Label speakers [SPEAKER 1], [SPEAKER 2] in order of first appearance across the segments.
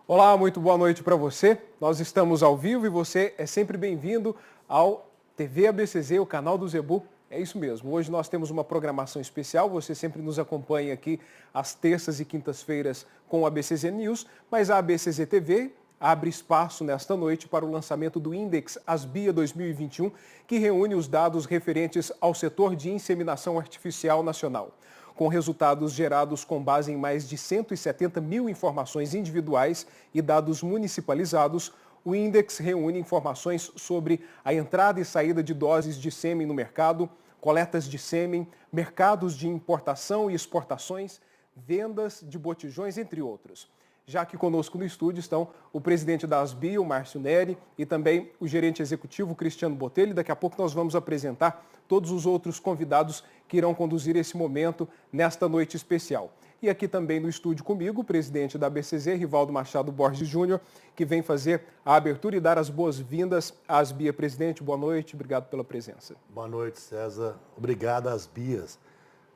[SPEAKER 1] Olá, muito boa noite para você. Nós estamos ao vivo e você é sempre bem-vindo ao TV ABCZ, o canal do Zebu. É isso mesmo. Hoje nós temos uma programação especial. Você sempre nos acompanha aqui às terças e quintas-feiras com o ABCZ News, mas a ABCZ TV abre espaço nesta noite para o lançamento do Index ASBIA 2021, que reúne os dados referentes ao setor de inseminação artificial nacional. Com resultados gerados com base em mais de 170 mil informações individuais e dados municipalizados, o Index reúne informações sobre a entrada e saída de doses de sêmen no mercado, coletas de sêmen, mercados de importação e exportações, vendas de botijões, entre outros. Já que conosco no estúdio estão o presidente da ASBIA, o Márcio Neri, e também o gerente executivo, Cristiano Botelho. Daqui a pouco nós vamos apresentar todos os outros convidados que irão conduzir esse momento nesta noite especial. E aqui também no estúdio comigo, o presidente da ABCZ, Rivaldo Machado Borges Júnior, que vem fazer a abertura e dar as boas-vindas à ASBIA. Presidente, boa noite, obrigado pela presença.
[SPEAKER 2] Boa noite, César. Obrigado às ASBIAs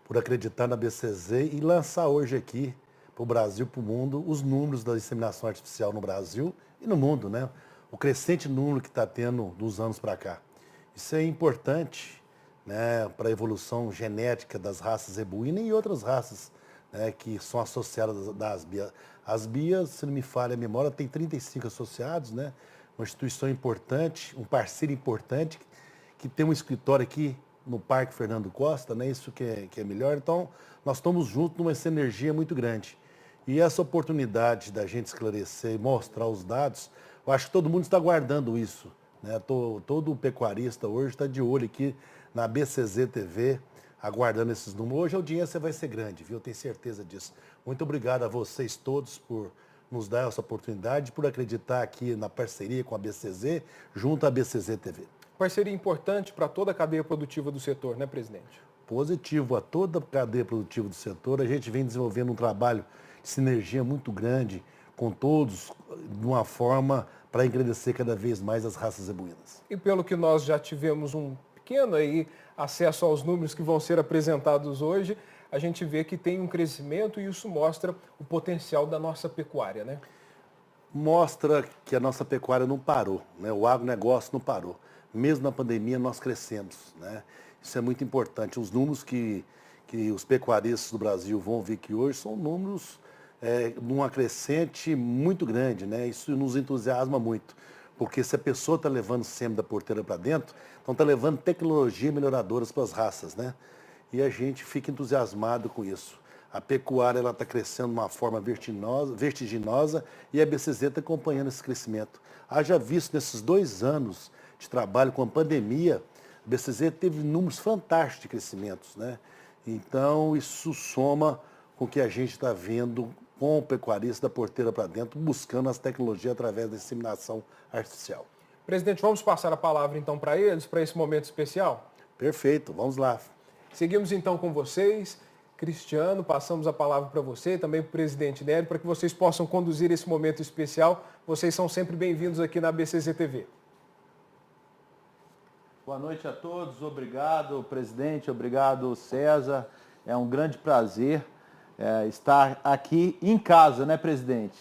[SPEAKER 2] por acreditar na ABCZ e lançar hoje aqui para o Brasil, para o mundo, os números da inseminação artificial no Brasil e no mundo, né? O crescente número que está tendo dos anos para cá. Isso é importante, né, para a evolução genética das raças zebuína e outras raças, né, que são associadas da ASBIA. A ASBIA, se não me falha a memória, tem 35 associados, né? Uma instituição importante, um parceiro importante, que tem um escritório aqui no Parque Fernando Costa, né? Isso que é melhor. Então, nós estamos juntos numa sinergia muito grande. E essa oportunidade da gente esclarecer e mostrar os dados, eu acho que todo mundo está aguardando isso, né? Todo pecuarista hoje está de olho aqui na ABCZ TV, aguardando esses números. Hoje a audiência vai ser grande, viu? Eu tenho certeza disso. Muito obrigado a vocês todos por nos dar essa oportunidade, por acreditar aqui na parceria com a ABCZ, junto à ABCZ TV.
[SPEAKER 1] Parceria importante para toda a cadeia produtiva do setor, né, presidente?
[SPEAKER 2] Positivo a toda a cadeia produtiva do setor. A gente vem desenvolvendo um trabalho de sinergia muito grande com todos, de uma forma para engrandecer cada vez mais as raças zebuínas.
[SPEAKER 1] E pelo que nós já tivemos um pequeno aí acesso aos números que vão ser apresentados hoje, a gente vê que tem um crescimento e isso mostra o potencial da nossa pecuária, né?
[SPEAKER 2] Mostra que a nossa pecuária não parou, né? O agronegócio não parou. Mesmo na pandemia nós crescemos, né? Isso é muito importante. Os números que os pecuaristas do Brasil vão ver que hoje são números numa crescente muito grande, né? Isso nos entusiasma muito, porque se a pessoa está levando sêmen da porteira para dentro, então está levando tecnologia melhoradoras para as raças, né? E a gente fica entusiasmado com isso. A pecuária está crescendo de uma forma vertiginosa e a ABCZ está acompanhando esse crescimento. Haja visto nesses 2 anos de trabalho com a pandemia, a ABCZ teve números fantásticos de crescimentos, né? Então, isso soma com o que a gente está vendo com o pecuarista da porteira para dentro, buscando as tecnologias através da inseminação artificial.
[SPEAKER 1] Presidente, vamos passar a palavra então para eles, para esse momento especial?
[SPEAKER 2] Perfeito, vamos lá.
[SPEAKER 1] Seguimos então com vocês. Cristiano, passamos a palavra para você, também para o presidente Neri, para que vocês possam conduzir esse momento especial. Vocês são sempre bem-vindos aqui na ABCZ TV.
[SPEAKER 3] Boa noite a todos, obrigado presidente, obrigado César. É um grande prazer estar aqui em casa, né, presidente?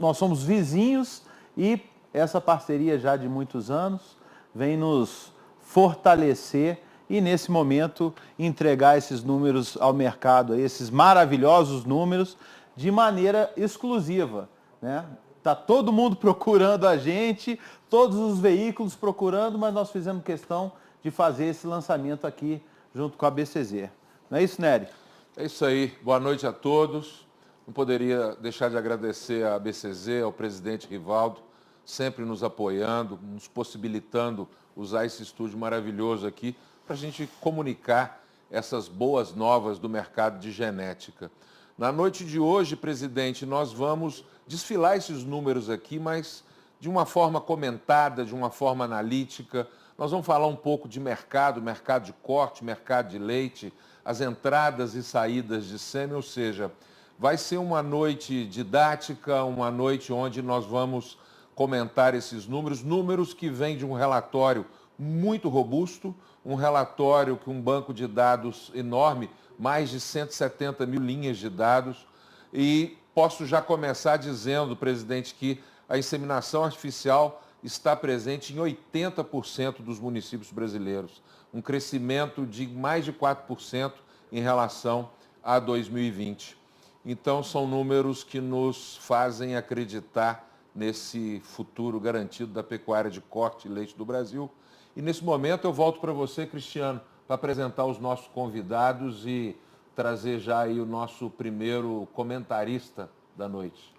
[SPEAKER 3] Nós somos vizinhos e essa parceria já de muitos anos vem nos fortalecer e nesse momento entregar esses números ao mercado, esses maravilhosos números de maneira exclusiva, né? Está todo mundo procurando a gente, todos os veículos procurando, mas nós fizemos questão de fazer esse lançamento aqui junto com a ABCZ. Não é isso, Nery?
[SPEAKER 4] É isso aí. Boa noite a todos. Não poderia deixar de agradecer à ABCZ, ao presidente Rivaldo, sempre nos apoiando, nos possibilitando usar esse estúdio maravilhoso aqui para a gente comunicar essas boas novas do mercado de genética. Na noite de hoje, presidente, nós vamos desfilar esses números aqui, mas de uma forma comentada, de uma forma analítica. Nós vamos falar um pouco de mercado de corte, mercado de leite, as entradas e saídas de sêmen, ou seja, vai ser uma noite didática, uma noite onde nós vamos comentar esses números que vêm de um relatório muito robusto, um relatório que um banco de dados enorme, mais de 170 mil linhas de dados, e posso já começar dizendo, presidente, que a inseminação artificial está presente em 80% dos municípios brasileiros, um crescimento de mais de 4% em relação a 2020. Então, são números que nos fazem acreditar nesse futuro garantido da pecuária de corte e leite do Brasil. E nesse momento eu volto para você, Cristiano, para apresentar os nossos convidados e trazer já aí o nosso primeiro comentarista da noite.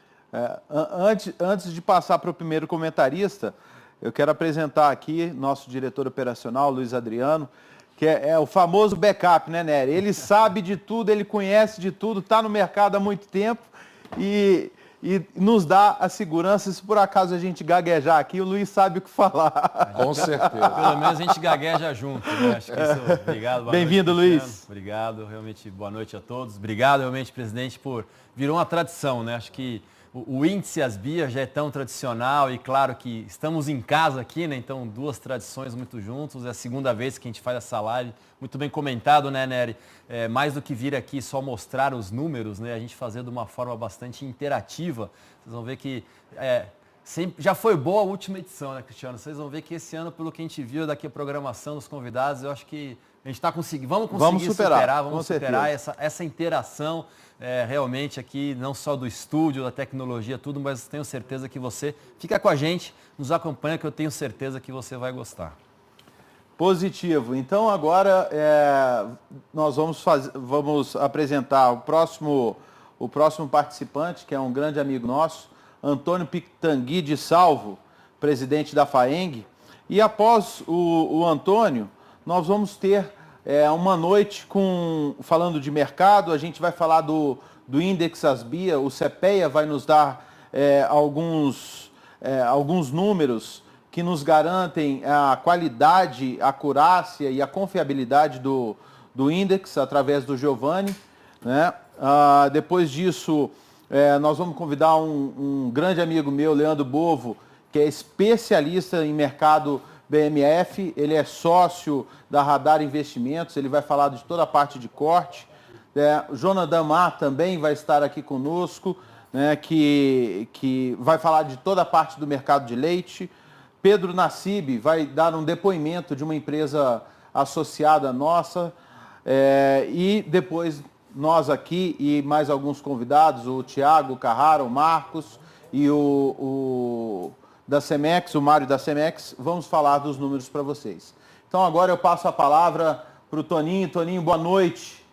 [SPEAKER 3] Antes de passar para o primeiro comentarista, eu quero apresentar aqui nosso diretor operacional, Luiz Adriano, que é o famoso backup, né, Nery? Ele sabe de tudo, ele conhece de tudo, está no mercado há muito tempo e nos dá a segurança. Se por acaso a gente gaguejar aqui, o Luiz sabe o que falar.
[SPEAKER 4] Com certeza.
[SPEAKER 5] Pelo menos a gente gagueja junto, né? Acho que isso... Obrigado.
[SPEAKER 3] Bem-vindo, Luiz.
[SPEAKER 5] Obrigado, realmente, boa noite a todos. Obrigado, realmente, presidente, virou uma tradição, né? Acho que o índice Asbia já é tão tradicional e claro que estamos em casa aqui, né? Então, duas tradições muito juntos. É a segunda vez que a gente faz essa live. Muito bem comentado, né, Nery? Mais do que vir aqui só mostrar os números, né? A gente fazer de uma forma bastante interativa. Vocês vão ver que já foi boa a última edição, né, Cristiano? Vocês vão ver que esse ano, pelo que a gente viu daqui a programação dos convidados, eu acho que a gente está conseguindo. Vamos conseguir superar essa interação. Realmente aqui, não só do estúdio, da tecnologia, tudo, mas tenho certeza que você fica com a gente, nos acompanha, que eu tenho certeza que você vai gostar.
[SPEAKER 3] Positivo. Então agora nós vamos apresentar o próximo participante, que é um grande amigo nosso, Antônio Pitangui de Salvo, presidente da FAENG. E após o Antônio, nós vamos ter uma noite falando de mercado. A gente vai falar do Index Asbia, o CPEA vai nos dar alguns números que nos garantem a qualidade, a acurácia e a confiabilidade do Index através do Giovanni, né? Depois disso, nós vamos convidar um grande amigo meu, Leandro Bovo, que é especialista em mercado BMF, ele é sócio da Radar Investimentos, ele vai falar de toda a parte de corte. Jonathan Mar também vai estar aqui conosco, né, que vai falar de toda a parte do mercado de leite. Pedro Nassib vai dar um depoimento de uma empresa associada nossa. E depois nós aqui e mais alguns convidados, o Tiago Carrara, o Marcos e o da Cemex, o Mário da Cemex, vamos falar dos números para vocês. Então agora eu passo a palavra para o Toninho. Toninho, boa noite.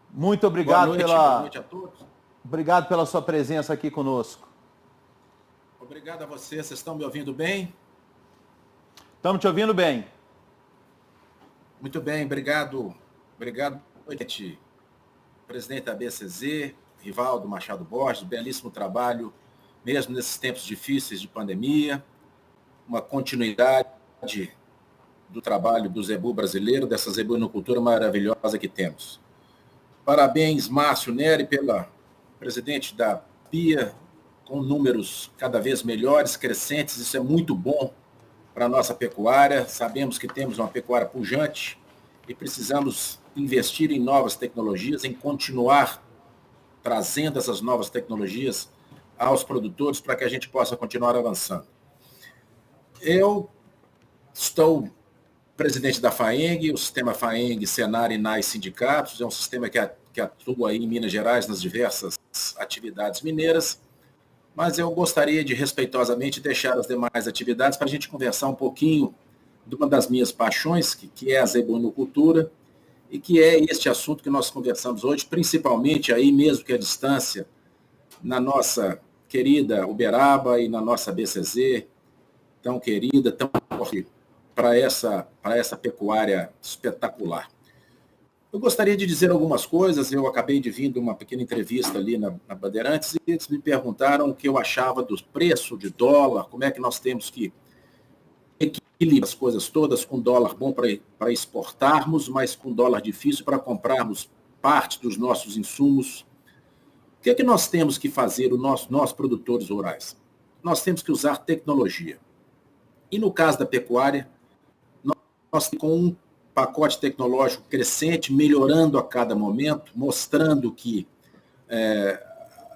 [SPEAKER 3] Muito obrigado
[SPEAKER 6] boa noite a todos.
[SPEAKER 3] Obrigado pela sua presença aqui conosco.
[SPEAKER 6] Obrigado a vocês estão me ouvindo bem?
[SPEAKER 3] Estamos te ouvindo bem.
[SPEAKER 6] Muito bem, obrigado. Obrigado, presidente da BCZ, Rivaldo Machado Borges, belíssimo trabalho, mesmo nesses tempos difíceis de pandemia, uma continuidade do trabalho do zebu brasileiro, dessa zebuinocultura maravilhosa que temos. Parabéns, Márcio Nery, pela presidente da BIA, com números cada vez melhores, crescentes, isso é muito bom para a nossa pecuária. Sabemos que temos uma pecuária pujante e precisamos investir em novas tecnologias, em continuar trazendo essas novas tecnologias aos produtores para que a gente possa continuar avançando. Eu estou presidente da FAENG, o sistema FAENG, Senar, INAI Sindicatos, é um sistema que atua aí em Minas Gerais nas diversas atividades mineiras, mas eu gostaria de respeitosamente deixar as demais atividades para a gente conversar um pouquinho de uma das minhas paixões, que é a zebuinocultura, e que é este assunto que nós conversamos hoje, principalmente aí mesmo que a distância, na nossa querida Uberaba e na nossa BCZ, tão querida, tão forte para essa pecuária espetacular. Eu gostaria de dizer algumas coisas. Eu acabei de vir de uma pequena entrevista ali na Bandeirantes e eles me perguntaram o que eu achava do preço de dólar, como é que nós temos que equilibrar as coisas todas com dólar bom para exportarmos, mas com dólar difícil para comprarmos parte dos nossos insumos. O que é que nós temos que fazer, nós produtores rurais? Nós temos que usar tecnologia. E no caso da pecuária, nós temos com um pacote tecnológico crescente, melhorando a cada momento, mostrando que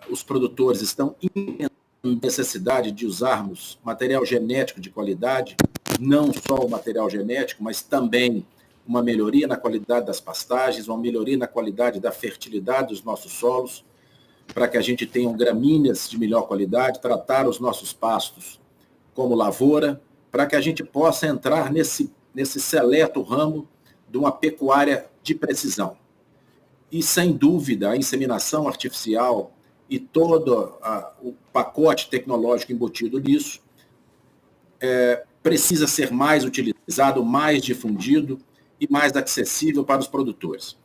[SPEAKER 6] os produtores estão entendendo a necessidade de usarmos material genético de qualidade, não só o material genético, mas também uma melhoria na qualidade das pastagens, uma melhoria na qualidade da fertilidade dos nossos solos, para que a gente tenha gramíneas de melhor qualidade, tratar os nossos pastos como lavoura, para que a gente possa entrar nesse seleto ramo de uma pecuária de precisão. E, sem dúvida, a inseminação artificial e todo o pacote tecnológico embutido nisso precisa ser mais utilizado, mais difundido e mais acessível para os produtores.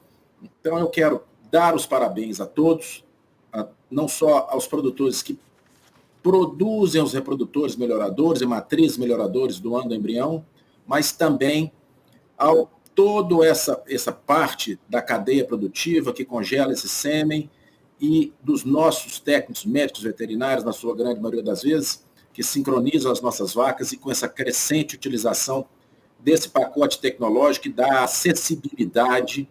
[SPEAKER 6] Então, eu quero dar os parabéns a todos, não só aos produtores que produzem os reprodutores melhoradores e matrizes melhoradores do ano do embrião, mas também ao toda essa parte da cadeia produtiva que congela esse sêmen e dos nossos técnicos médicos veterinários, na sua grande maioria das vezes, que sincronizam as nossas vacas e com essa crescente utilização desse pacote tecnológico que dá acessibilidade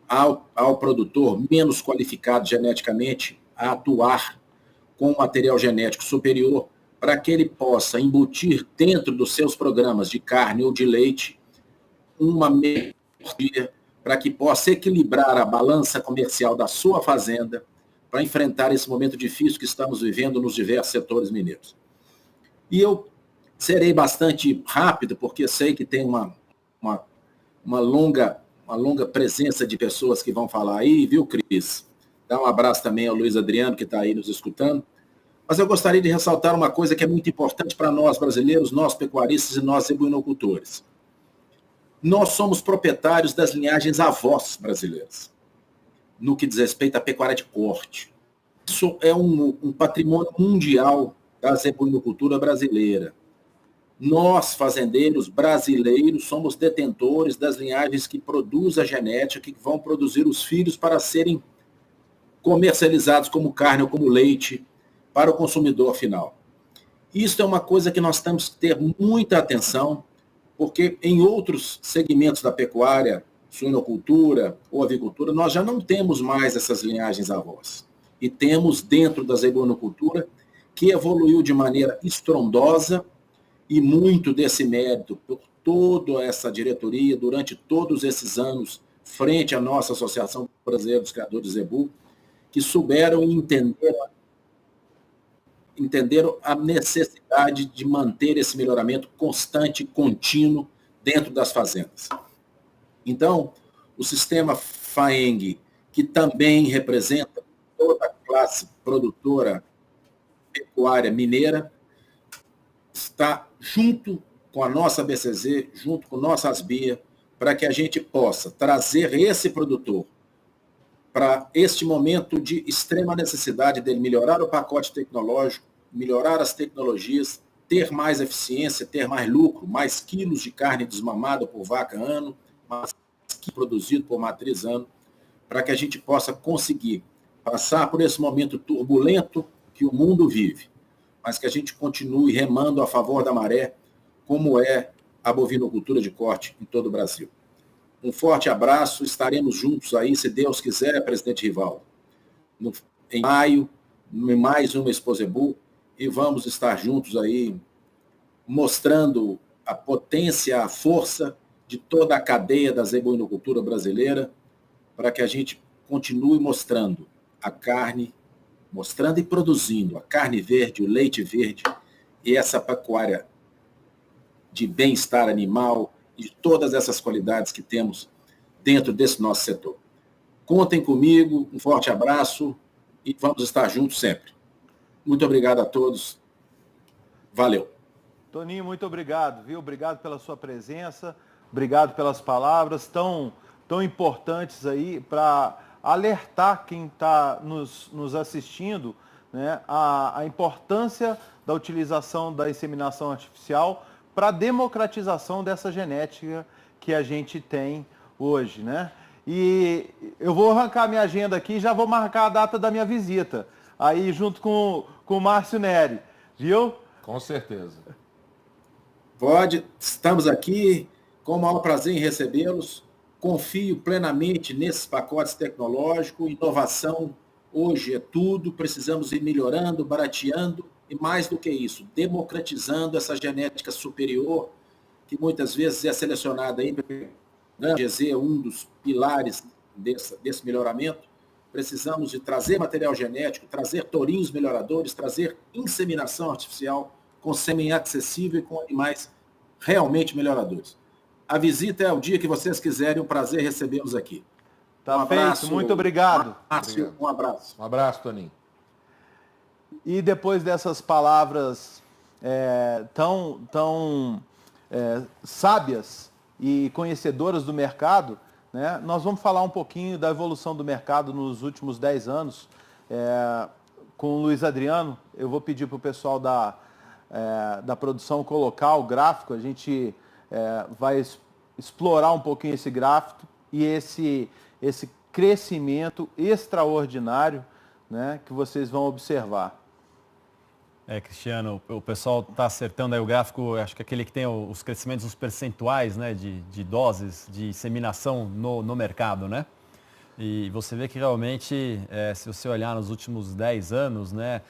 [SPEAKER 6] ao produtor menos qualificado geneticamente a atuar com material genético superior para que ele possa embutir dentro dos seus programas de carne ou de leite uma melhoria para que possa equilibrar a balança comercial da sua fazenda para enfrentar esse momento difícil que estamos vivendo nos diversos setores mineiros. E eu serei bastante rápido, porque sei que tem uma longa presença de pessoas que vão falar aí, viu, Cris? Dá um abraço também ao Luiz Adriano, que está aí nos escutando. Mas eu gostaria de ressaltar uma coisa que é muito importante para nós brasileiros, nós pecuaristas e nós zebuinocultores. Nós somos proprietários das linhagens avós brasileiras, no que diz respeito à pecuária de corte. Isso é um patrimônio mundial da zebuinocultura brasileira. Nós, fazendeiros brasileiros, somos detentores das linhagens que produzem a genética, que vão produzir os filhos para serem comercializados como carne ou como leite para o consumidor final. Isso é uma coisa que nós temos que ter muita atenção, porque em outros segmentos da pecuária, suinocultura ou avicultura, nós já não temos mais essas linhagens avós. E temos dentro da zebuinocultura, que evoluiu de maneira estrondosa, e muito desse mérito por toda essa diretoria, durante todos esses anos, frente à nossa Associação Brasileira dos Criadores de Zebu, que souberam e entenderam a necessidade de manter esse melhoramento constante e contínuo dentro das fazendas. Então, o sistema FAENG, que também representa toda a classe produtora pecuária mineira, está junto com a nossa BCZ, junto com nossa ASBIA, para que a gente possa trazer esse produtor para este momento de extrema necessidade dele melhorar o pacote tecnológico, melhorar as tecnologias, ter mais eficiência, ter mais lucro, mais quilos de carne desmamada por vaca ano, mais quilos produzido por matriz ano, para que a gente possa conseguir passar por esse momento turbulento que o mundo vive, mas que a gente continue remando a favor da maré, como é a bovinocultura de corte em todo o Brasil. Um forte abraço, estaremos juntos aí, se Deus quiser, presidente Rivaldo, em maio, em mais uma Expo Zebu, e vamos estar juntos aí, mostrando a potência, a força de toda a cadeia da zebuinocultura brasileira, para que a gente continue mostrando a carne, mostrando e produzindo a carne verde, o leite verde, e essa pecuária de bem-estar animal, e de todas essas qualidades que temos dentro desse nosso setor. Contem comigo, um forte abraço e vamos estar juntos sempre. Muito obrigado a todos. Valeu.
[SPEAKER 3] Toninho, muito obrigado, viu? Obrigado pela sua presença, obrigado pelas palavras tão importantes aí para alertar quem está nos assistindo, né, a importância da utilização da inseminação artificial para a democratização dessa genética que a gente tem hoje, né? E eu vou arrancar minha agenda aqui e já vou marcar a data da minha visita, aí junto com o Márcio Neri, viu?
[SPEAKER 4] Com certeza.
[SPEAKER 6] Pode, estamos aqui, com o maior prazer em recebê-los. Confio plenamente nesses pacotes tecnológicos, inovação Hoje é tudo, precisamos ir melhorando, barateando e, mais do que isso, democratizando essa genética superior, que muitas vezes é selecionada aí, GZ é um dos pilares desse melhoramento. Precisamos de trazer material genético, trazer tourinhos melhoradores, trazer inseminação artificial com sêmen acessível e com animais realmente melhoradores. A visita é o dia que vocês quiserem, um prazer recebê-los aqui.
[SPEAKER 3] Tá feito, muito obrigado.
[SPEAKER 6] Márcio, um abraço.
[SPEAKER 4] Um abraço, Toninho.
[SPEAKER 3] E depois dessas palavras tão sábias e conhecedoras do mercado, né, nós vamos falar um pouquinho da evolução do mercado nos últimos 10 anos. Com o Luiz Adriano, eu vou pedir para o pessoal da produção colocar o gráfico, a gente vai explorar um pouquinho esse gráfico e esse crescimento extraordinário, né, que vocês vão observar.
[SPEAKER 5] Cristiano, o pessoal está acertando aí o gráfico, acho que aquele que tem os crescimentos, os percentuais, né, de doses de inseminação no mercado, né? E você vê que realmente, se você olhar nos últimos 10 anos, né,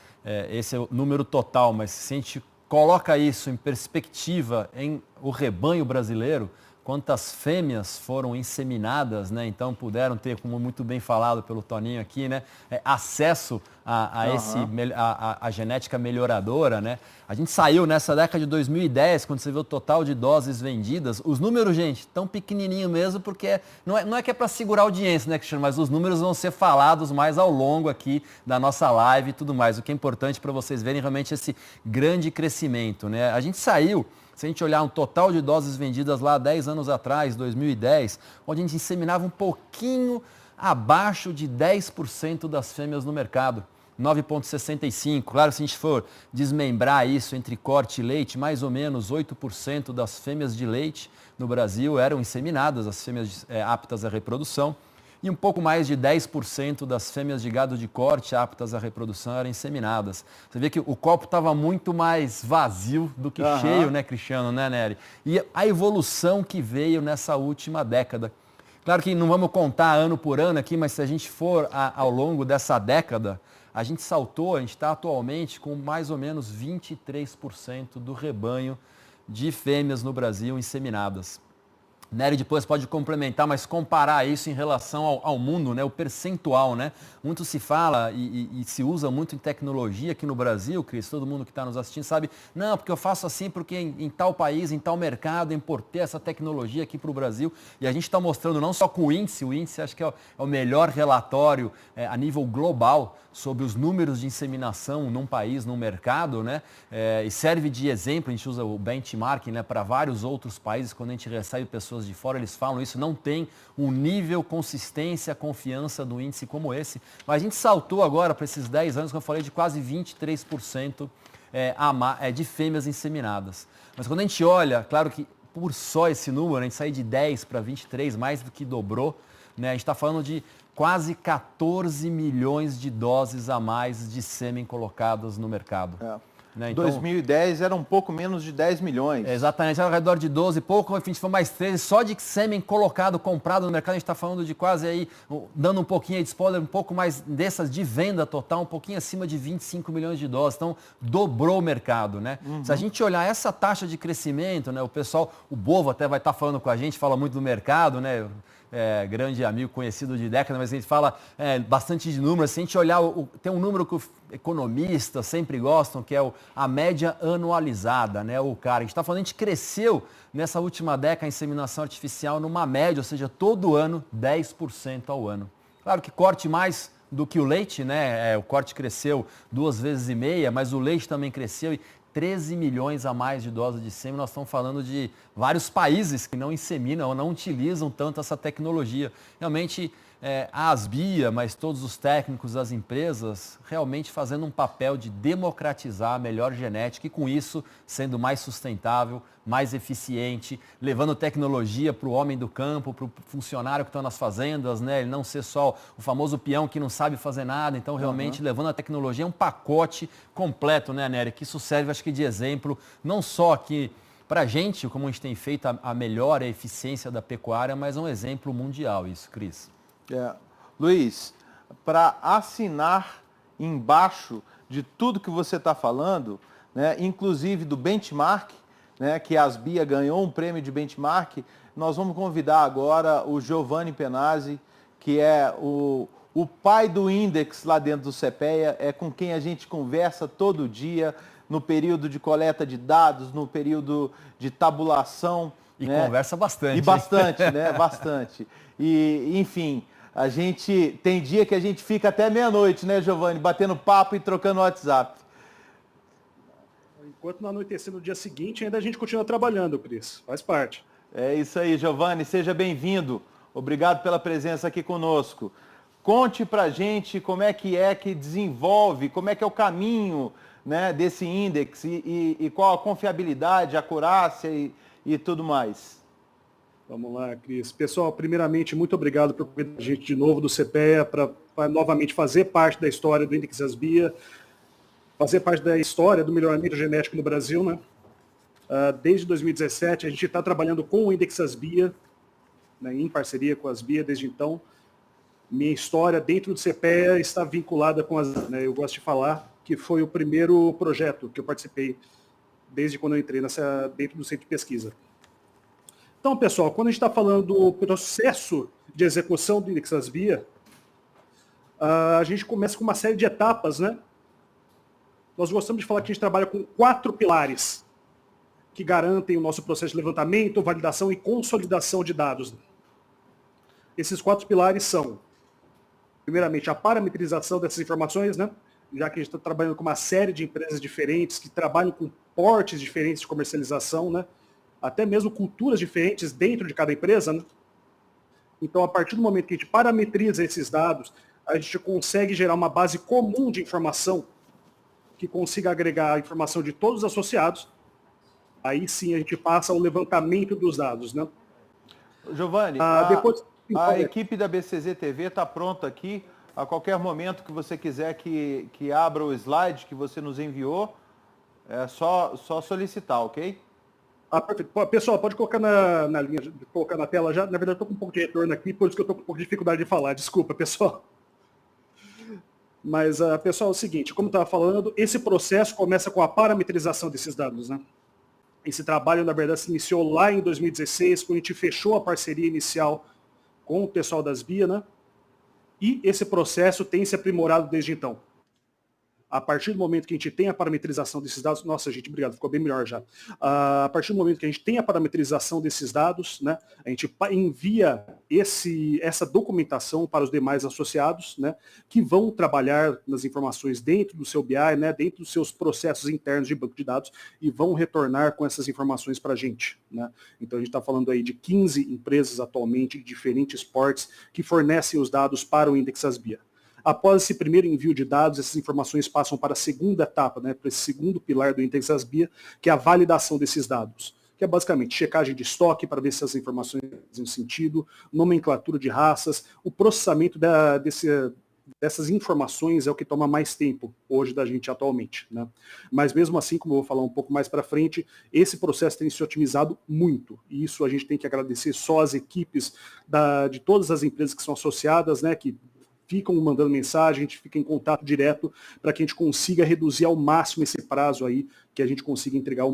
[SPEAKER 5] esse é o número total, mas se a gente coloca isso em perspectiva em o rebanho brasileiro, quantas fêmeas foram inseminadas, né? Então puderam ter, como muito bem falado pelo Toninho aqui, né, acesso a genética melhoradora, né? A gente saiu nessa década de 2010, quando você vê o total de doses vendidas, os números, gente, tão pequenininho mesmo, porque não é que é para segurar a audiência, né, Cristiano, mas os números vão ser falados mais ao longo aqui da nossa live e tudo mais, o que é importante para vocês verem realmente esse grande crescimento, né? A gente saiu, se a gente olhar um total de doses vendidas lá 10 anos atrás, 2010, onde a gente inseminava um pouquinho abaixo de 10% das fêmeas no mercado, 9,65%. Claro, se a gente for desmembrar isso entre corte e leite, mais ou menos 8% das fêmeas de leite no Brasil eram inseminadas, as fêmeas aptas à reprodução. E um pouco mais de 10% das fêmeas de gado de corte aptas à reprodução eram inseminadas. Você vê que o copo estava muito mais vazio do que cheio, né, Cristiano, né, Nery? E a evolução que veio nessa última década. Claro que não vamos contar ano por ano aqui, mas se a gente for ao longo dessa década, a gente está atualmente com mais ou menos 23% do rebanho de fêmeas no Brasil inseminadas. Nery depois pode complementar, mas comparar isso em relação ao mundo, né, o percentual, né? Muito se fala e se usa muito em tecnologia aqui no Brasil, Cris, todo mundo que está nos assistindo sabe, não, porque eu faço assim porque em tal país, em tal mercado, importei essa tecnologia aqui para o Brasil, e a gente está mostrando não só com o índice acho que é o melhor relatório a nível global sobre os números de inseminação num país, num mercado, né? E serve de exemplo, a gente usa o benchmarking, né, para vários outros países, quando a gente recebe pessoas de fora, eles falam isso, não tem um nível, consistência, confiança do índice como esse. Mas a gente saltou agora para esses 10 anos, que eu falei, de quase 23% de fêmeas inseminadas. Mas quando a gente olha, claro que por só esse número, a gente sai de 10 para 23, mais do que dobrou, né? A gente está falando de quase 14 milhões de doses a mais de sêmen colocadas no mercado. Né? Então,
[SPEAKER 3] 2010 era um pouco menos de 10 milhões.
[SPEAKER 5] Exatamente, era ao redor de 12 e pouco, a gente foi mais 13, só de sêmen colocado, comprado no mercado, a gente está falando de quase aí, dando um pouquinho aí de spoiler, um pouco mais dessas de venda total, um pouquinho acima de 25 milhões de doses, então dobrou o mercado, né? Se a gente olhar essa taxa de crescimento, né, o pessoal, o Bovo até vai estar falando com a gente, fala muito do mercado, né? Grande amigo, conhecido de década, mas a gente fala bastante de números. Se a gente olhar, tem um número que os economistas sempre gostam, que é a média anualizada, né? A gente está falando, a gente cresceu nessa última década a inseminação artificial numa média, ou seja, todo ano, 10% ao ano. Claro que corte mais do que o leite, né? O corte cresceu 2,5 vezes, mas o leite também cresceu e 13 milhões a mais de doses de sêmen. Nós estamos falando de vários países que não inseminam ou não utilizam tanto essa tecnologia. Realmente, a Asbia, mas todos os técnicos das empresas, realmente fazendo um papel de democratizar a melhor genética e, com isso, sendo mais sustentável, mais eficiente, levando tecnologia para o homem do campo, para o funcionário que está nas fazendas, né? Ele não ser só o famoso peão que não sabe fazer nada. Então, realmente, levando a tecnologia, é um pacote completo, né, Nery? Que isso serve, acho que, de exemplo, não só aqui para a gente, como a gente tem feito a melhor eficiência da pecuária, mas é um exemplo mundial isso, Cris.
[SPEAKER 3] Luiz, para assinar embaixo de tudo que você está falando, né, inclusive do benchmark, né, que a Asbia ganhou um prêmio de benchmark. Nós vamos convidar agora o Giovanni Penazzi, que é o pai do Index lá dentro do CPEA, é com quem a gente conversa todo dia, no período de coleta de dados, no período de tabulação.
[SPEAKER 5] E
[SPEAKER 3] né?
[SPEAKER 5] Conversa bastante.
[SPEAKER 3] E bastante, né? Bastante. E, enfim, a gente tem dia que a gente fica até meia-noite, né, Giovanni? Batendo papo e trocando WhatsApp.
[SPEAKER 7] Enquanto não anoitecer no dia seguinte, ainda a gente continua trabalhando, Cris. Faz parte.
[SPEAKER 3] É isso aí, Giovanni. Seja bem-vindo. Obrigado pela presença aqui conosco. Conte pra gente como é que desenvolve, como é que é o caminho, né, desse índice e qual a confiabilidade, a acurácia e tudo mais.
[SPEAKER 7] Vamos lá, Cris. Pessoal, primeiramente, muito obrigado por convidar a gente de novo do CPEA para novamente fazer parte da história do Índice Asbia, fazer parte da história do melhoramento genético no Brasil, né? Desde 2017, a gente está trabalhando com o Índice Asbia, né, em parceria com a Asbia desde então. Minha história dentro do CPEA está vinculada com as, né, eu gosto de falar que foi o primeiro projeto que eu participei desde quando eu entrei dentro do centro de pesquisa. Então, pessoal, quando a gente está falando do processo de execução do Índice Asbia, a gente começa com uma série de etapas, né? Nós gostamos de falar que a gente trabalha com 4 pilares que garantem o nosso processo de levantamento, validação e consolidação de dados. Esses 4 pilares são, primeiramente, a parametrização dessas informações, né? Já que a gente está trabalhando com uma série de empresas diferentes, que trabalham com portes diferentes de comercialização, né? Até mesmo culturas diferentes dentro de cada empresa, né? Então, a partir do momento que a gente parametriza esses dados, a gente consegue gerar uma base comum de informação que consiga agregar a informação de todos os associados. Aí sim a gente passa ao levantamento dos dados, né?
[SPEAKER 3] Giovanni,
[SPEAKER 7] depois...
[SPEAKER 3] a equipe da BCZ TV está pronta aqui. A qualquer momento que você quiser que abra o slide que você nos enviou, é só solicitar, ok?
[SPEAKER 7] Perfeito. Pessoal, pode colocar na linha, colocar na tela já. Na verdade, eu estou com um pouco de retorno aqui, por isso que eu estou com um pouco de dificuldade de falar. Desculpa, pessoal. Mas, pessoal, é o seguinte, como eu estava falando, esse processo começa com a parametrização desses dados, né? Esse trabalho, na verdade, se iniciou lá em 2016, quando a gente fechou a parceria inicial com o pessoal das BIA, né? E esse processo tem se aprimorado desde então. A partir do momento que a gente tem a parametrização desses dados, nossa, gente, obrigado, ficou bem melhor já. A partir do momento que a gente tem a parametrização desses dados, né, a gente envia essa documentação para os demais associados, né, que vão trabalhar nas informações dentro do seu BI, né, dentro dos seus processos internos de banco de dados e vão retornar com essas informações para a gente, né. Então a gente está falando aí de 15 empresas atualmente de diferentes portes que fornecem os dados para o Índice Asbia. Após esse primeiro envio de dados, essas informações passam para a segunda etapa, né, para esse segundo pilar do Índice Asbia, que é a validação desses dados, que é basicamente checagem de estoque para ver se as informações fazem sentido, nomenclatura de raças, o processamento dessas informações é o que toma mais tempo hoje da gente atualmente, né? Mas mesmo assim, como eu vou falar um pouco mais para frente, esse processo tem se otimizado muito, e isso a gente tem que agradecer só às equipes de todas as empresas que são associadas, né, que ficam mandando mensagem, a gente fica em contato direto para que a gente consiga reduzir ao máximo esse prazo aí, que a gente consiga entregar o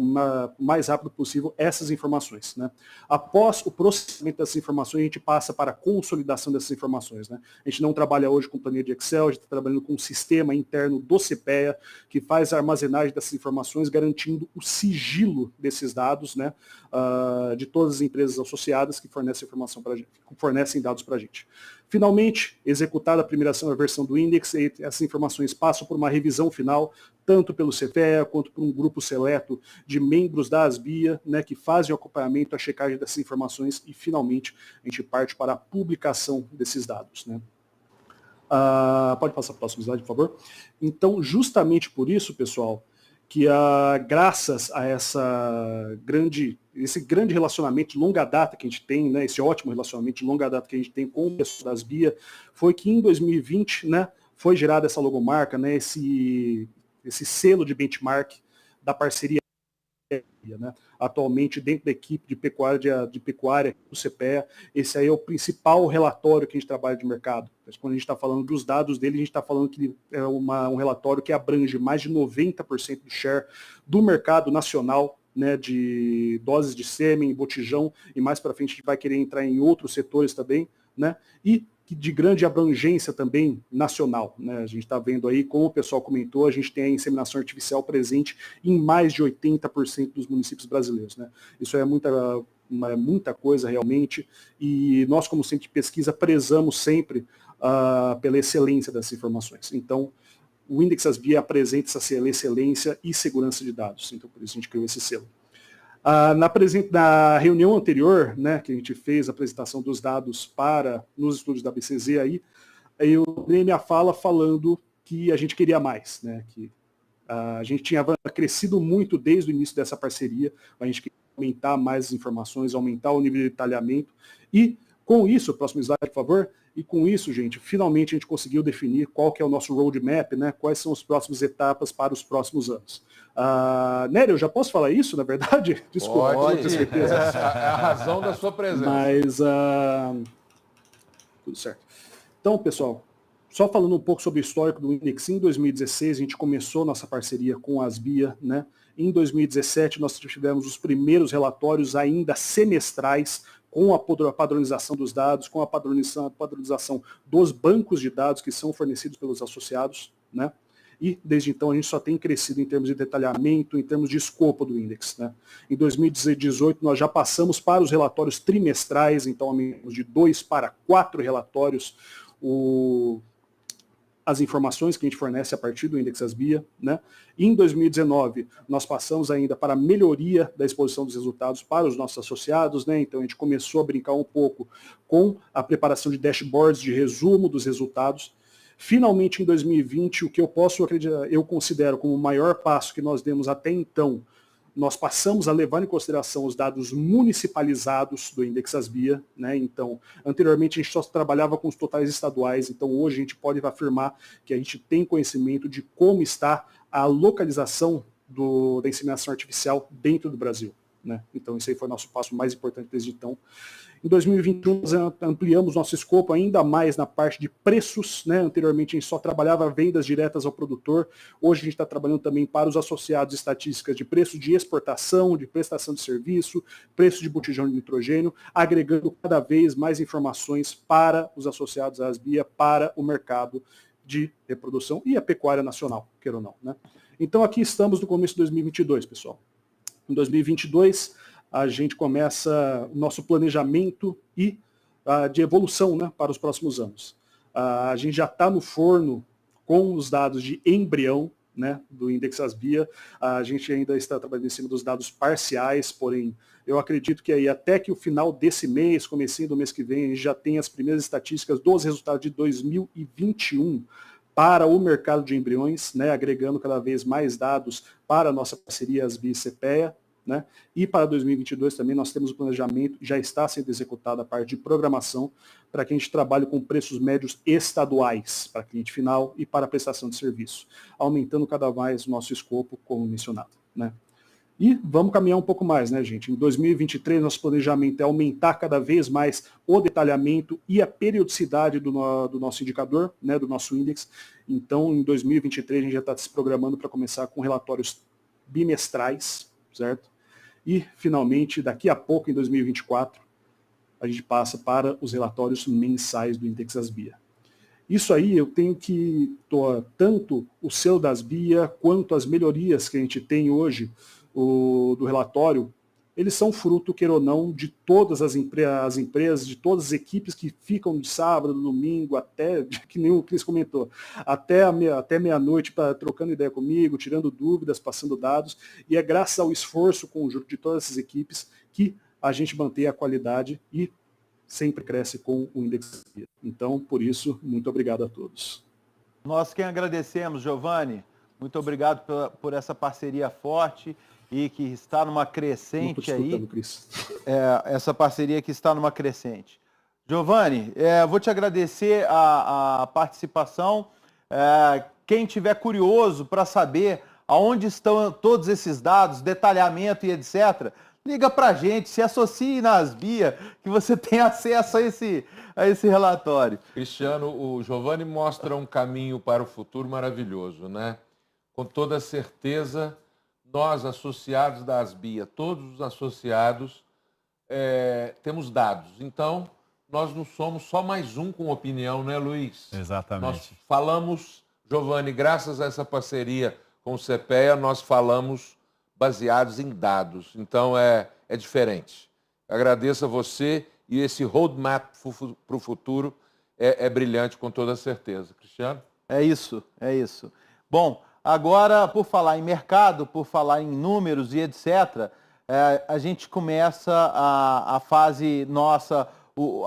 [SPEAKER 7] mais rápido possível essas informações, né? Após o processamento dessas informações, a gente passa para a consolidação dessas informações, né? A gente não trabalha hoje com planilha de Excel, a gente está trabalhando com um sistema interno do CPEA, que faz a armazenagem dessas informações, garantindo o sigilo desses dados, né? De todas as empresas associadas que fornecem informação para a gente, fornecem dados para a gente. Finalmente, executada a primeira versão do índice, essas informações passam por uma revisão final, tanto pelo CPEA quanto por um grupo seleto de membros da Asbia, né, que fazem o acompanhamento, a checagem dessas informações e, finalmente, a gente parte para a publicação desses dados, né. Pode passar para o próximo slide, por favor? Então, justamente por isso, pessoal, que graças a esse grande relacionamento de longa data que a gente tem, né, esse ótimo relacionamento de longa data que a gente tem com o pessoal das BIA, foi que em 2020, né, foi gerada essa logomarca, né, esse selo de benchmark da parceria né? Atualmente, dentro da equipe de pecuária do CPEA, esse aí é o principal relatório que a gente trabalha de mercado. Quando a gente está falando dos dados dele, a gente está falando que é um relatório que abrange mais de 90% do share do mercado nacional, né, de doses de sêmen, botijão, e mais para frente a gente vai querer entrar em outros setores também, né? E de grande abrangência também nacional, né? A gente está vendo aí, como o pessoal comentou, a gente tem a inseminação artificial presente em mais de 80% dos municípios brasileiros, né? Isso é muita coisa realmente, e nós, como centro de pesquisa, prezamos sempre pela excelência dessas informações. Então, o Index Asbia apresenta essa excelência e segurança de dados, então por isso a gente criou esse selo. Na reunião anterior, né, que a gente fez a apresentação dos dados nos estúdios da BCZ, eu dei minha fala falando que a gente queria mais, né, que a gente tinha crescido muito desde o início dessa parceria, a gente queria aumentar mais as informações, aumentar o nível de detalhamento, e com isso, próximo slide, por favor, e com isso, gente, finalmente a gente conseguiu definir qual que é o nosso roadmap, né, quais são as próximas etapas para os próximos anos. Nery, eu já posso falar isso, na verdade? Desculpa,
[SPEAKER 4] pode,
[SPEAKER 7] não tenho certeza.
[SPEAKER 4] É a razão da sua presença.
[SPEAKER 7] Mas, tudo certo. Então, pessoal, só falando um pouco sobre o histórico do Index, em 2016 a gente começou nossa parceria com a Asbia, né? Em 2017 nós tivemos os primeiros relatórios ainda semestrais, com a padronização dos dados, com a padronização dos bancos de dados que são fornecidos pelos associados, né? E desde então a gente só tem crescido em termos de detalhamento, em termos de escopo do Index, né? Em 2018 nós já passamos para os relatórios trimestrais, então aumentamos de 2 para 4 relatórios as informações que a gente fornece a partir do Index Asbia, né? E em 2019, nós passamos ainda para a melhoria da exposição dos resultados para os nossos associados, né? Então a gente começou a brincar um pouco com a preparação de dashboards de resumo dos resultados. Finalmente, em 2020, o que eu considero como o maior passo que nós demos até então, nós passamos a levar em consideração os dados municipalizados do Index Asbia, né? Então, anteriormente a gente só trabalhava com os totais estaduais, então hoje a gente pode afirmar que a gente tem conhecimento de como está a localização da inseminação artificial dentro do Brasil, né? Então, esse aí foi o nosso passo mais importante desde então. Em 2021, nós ampliamos nosso escopo ainda mais na parte de preços, né? Anteriormente, a gente só trabalhava vendas diretas ao produtor. Hoje, a gente está trabalhando também para os associados estatísticas de preço de exportação, de prestação de serviço, preço de botijão de nitrogênio, agregando cada vez mais informações para os associados à Asbia, para o mercado de reprodução e a pecuária nacional, queira ou não, né? Então, aqui estamos no começo de 2022, pessoal. Em 2022... a gente começa o nosso planejamento de evolução, né, para os próximos anos. A gente já está no forno com os dados de embrião, né, do Index Asbia. A gente ainda está trabalhando em cima dos dados parciais, porém, eu acredito que aí até que o final desse mês, comecinho do mês que vem, a gente já tem as primeiras estatísticas dos resultados de 2021 para o mercado de embriões, né, agregando cada vez mais dados para a nossa parceria Asbia e CPEA. Né? E para 2022 também nós temos o planejamento, já está sendo executado a parte de programação para que a gente trabalhe com preços médios estaduais para cliente final e para prestação de serviço, aumentando cada vez o nosso escopo, como mencionado, né? E vamos caminhar um pouco mais, né, gente? Em 2023 nosso planejamento é aumentar cada vez mais o detalhamento e a periodicidade do nosso indicador, né, do nosso índice. Então, em 2023 a gente já está se programando para começar com relatórios bimestrais, certo? E, finalmente, daqui a pouco, em 2024, a gente passa para os relatórios mensais do Index Asbia. Isso aí eu tenho que, tanto o selo da Asbia, quanto as melhorias que a gente tem hoje do relatório, eles são fruto, queira ou não, de todas as empresas, de todas as equipes que ficam de sábado, domingo, até, que nem o Cris comentou, até meia-noite trocando ideia comigo, tirando dúvidas, passando dados, e é graças ao esforço conjunto de todas essas equipes que a gente mantém a qualidade e sempre cresce com o Index. Então, por isso, muito obrigado a todos.
[SPEAKER 3] Nós quem agradecemos, Giovanni, muito obrigado por essa parceria forte e que está numa crescente aí. Essa parceria que está numa crescente. Giovanni, vou te agradecer a participação. Quem tiver curioso para saber aonde estão todos esses dados, detalhamento e etc., liga para a gente, se associe na Asbia, que você tem acesso a esse relatório.
[SPEAKER 4] Cristiano, o Giovanni mostra um caminho para o futuro maravilhoso, né? Com toda certeza, nós, associados da Asbia, todos os associados, temos dados. Então, nós não somos só mais um com opinião, né, Luiz?
[SPEAKER 5] Exatamente.
[SPEAKER 4] Nós falamos, Giovanni, graças a essa parceria com o CPEA, nós falamos baseados em dados. Então, é diferente. Agradeço a você e esse roadmap para o futuro é brilhante com toda certeza. Cristiano?
[SPEAKER 3] É isso. Bom, agora, por falar em mercado, por falar em números e etc., a gente começa a fase nossa,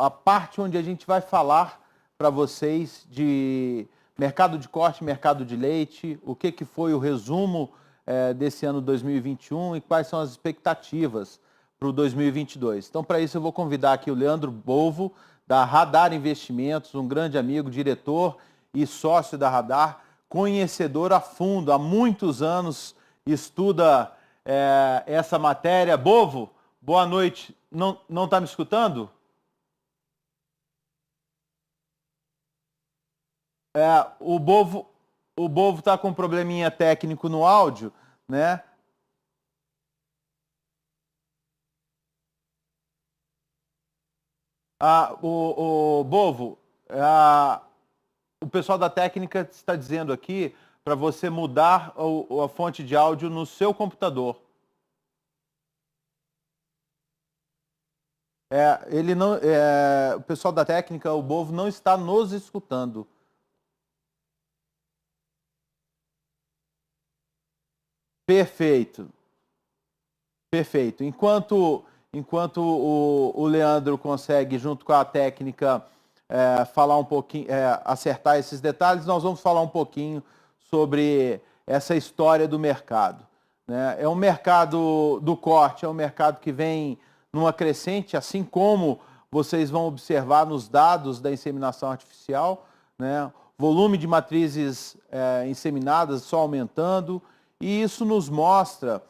[SPEAKER 3] a parte onde a gente vai falar para vocês de mercado de corte, mercado de leite, o que foi o resumo desse ano 2021 e quais são as expectativas para o 2022. Então, para isso, eu vou convidar aqui o Leandro Bovo, da Radar Investimentos, um grande amigo, diretor e sócio da Radar, conhecedor a fundo, há muitos anos estuda essa matéria. Bovo, boa noite. Não está me escutando? O Bovo está com um probleminha técnico no áudio, né? O Bovo, o pessoal da técnica está dizendo aqui para você mudar a fonte de áudio no seu computador. O pessoal da técnica, o Bovo, não está nos escutando. Perfeito. Enquanto o Leandro consegue, junto com a técnica, falar um pouquinho, acertar esses detalhes, nós vamos falar um pouquinho sobre essa história do mercado, né? É um mercado do corte, é um mercado que vem numa crescente, assim como vocês vão observar nos dados da inseminação artificial, né? Volume de matrizes inseminadas só aumentando, e isso nos mostra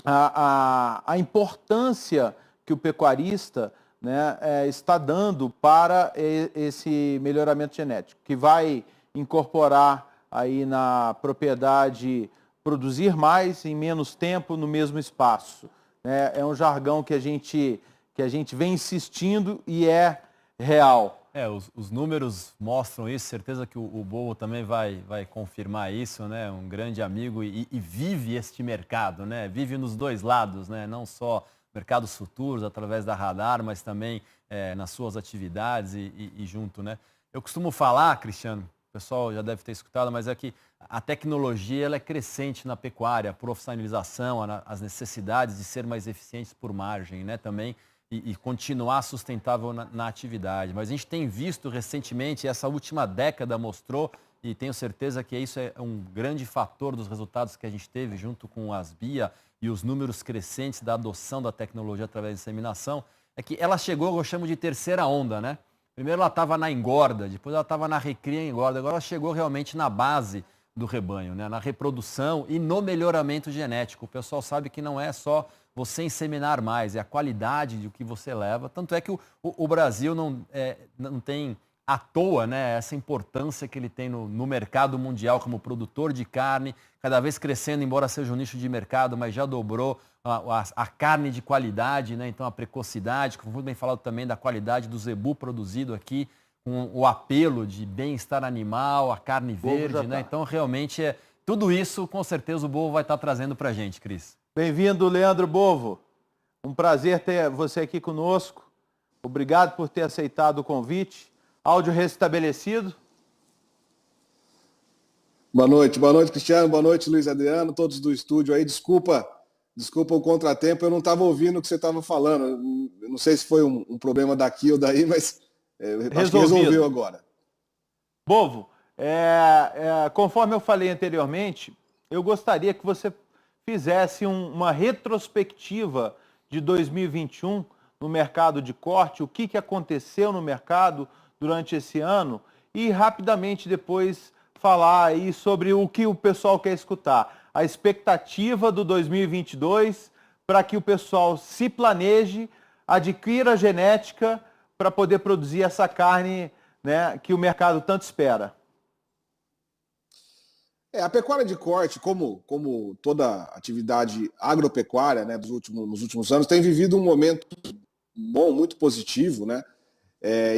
[SPEAKER 3] a importância que o pecuarista, né, está dando para esse melhoramento genético, que vai incorporar aí na propriedade produzir mais em menos tempo no mesmo espaço, né? É um jargão que a gente vem insistindo e é real.
[SPEAKER 5] Os números mostram isso, certeza que o Bovo também vai confirmar isso, né? Um grande amigo e vive este mercado, né? Vive nos dois lados, né? Não só mercados futuros através da Radar, mas também nas suas atividades e junto, né? Eu costumo falar, Cristiano, o pessoal já deve ter escutado, mas é que a tecnologia ela é crescente na pecuária, a profissionalização, as necessidades de ser mais eficientes por margem, né? Também e continuar sustentável na atividade. Mas a gente tem visto recentemente, essa última década mostrou, e tenho certeza que isso é um grande fator dos resultados que a gente teve junto com a Asbia e os números crescentes da adoção da tecnologia através da inseminação, é que ela chegou, eu chamo de terceira onda, né? Primeiro ela estava na engorda, depois ela estava na recria e engorda, agora ela chegou realmente na base do rebanho, né? Na reprodução e no melhoramento genético. O pessoal sabe que não é só você inseminar mais, é a qualidade do que você leva. Tanto é que o Brasil não tem à toa, né, essa importância que ele tem no mercado mundial como produtor de carne, cada vez crescendo, embora seja um nicho de mercado, mas já dobrou a carne de qualidade, né? Então a precocidade, como foi bem falado também da qualidade do zebu produzido aqui, com o apelo de bem-estar animal, a carne verde, né? Então realmente tudo isso, com certeza, o Bovo vai estar trazendo para a gente, Cris.
[SPEAKER 3] Bem-vindo, Leandro Bovo. Um prazer ter você aqui conosco. Obrigado por ter aceitado o convite. Áudio restabelecido.
[SPEAKER 8] Boa noite, Cristiano. Boa noite, Luiz Adriano, todos do estúdio aí. Desculpa o contratempo, eu não estava ouvindo o que você estava falando. Eu não sei se foi um problema daqui ou daí, mas acho que resolveu agora.
[SPEAKER 3] Bovo, conforme eu falei anteriormente, eu gostaria que você fizesse uma retrospectiva de 2021 no mercado de corte, o que aconteceu no mercado durante esse ano e rapidamente depois falar aí sobre o que o pessoal quer escutar. a expectativa do 2022 para que o pessoal se planeje, adquira genética para poder produzir essa carne, né, que o mercado tanto espera?
[SPEAKER 8] A pecuária de corte, como toda atividade agropecuária, né, nos últimos anos, tem vivido um momento bom, muito positivo, né?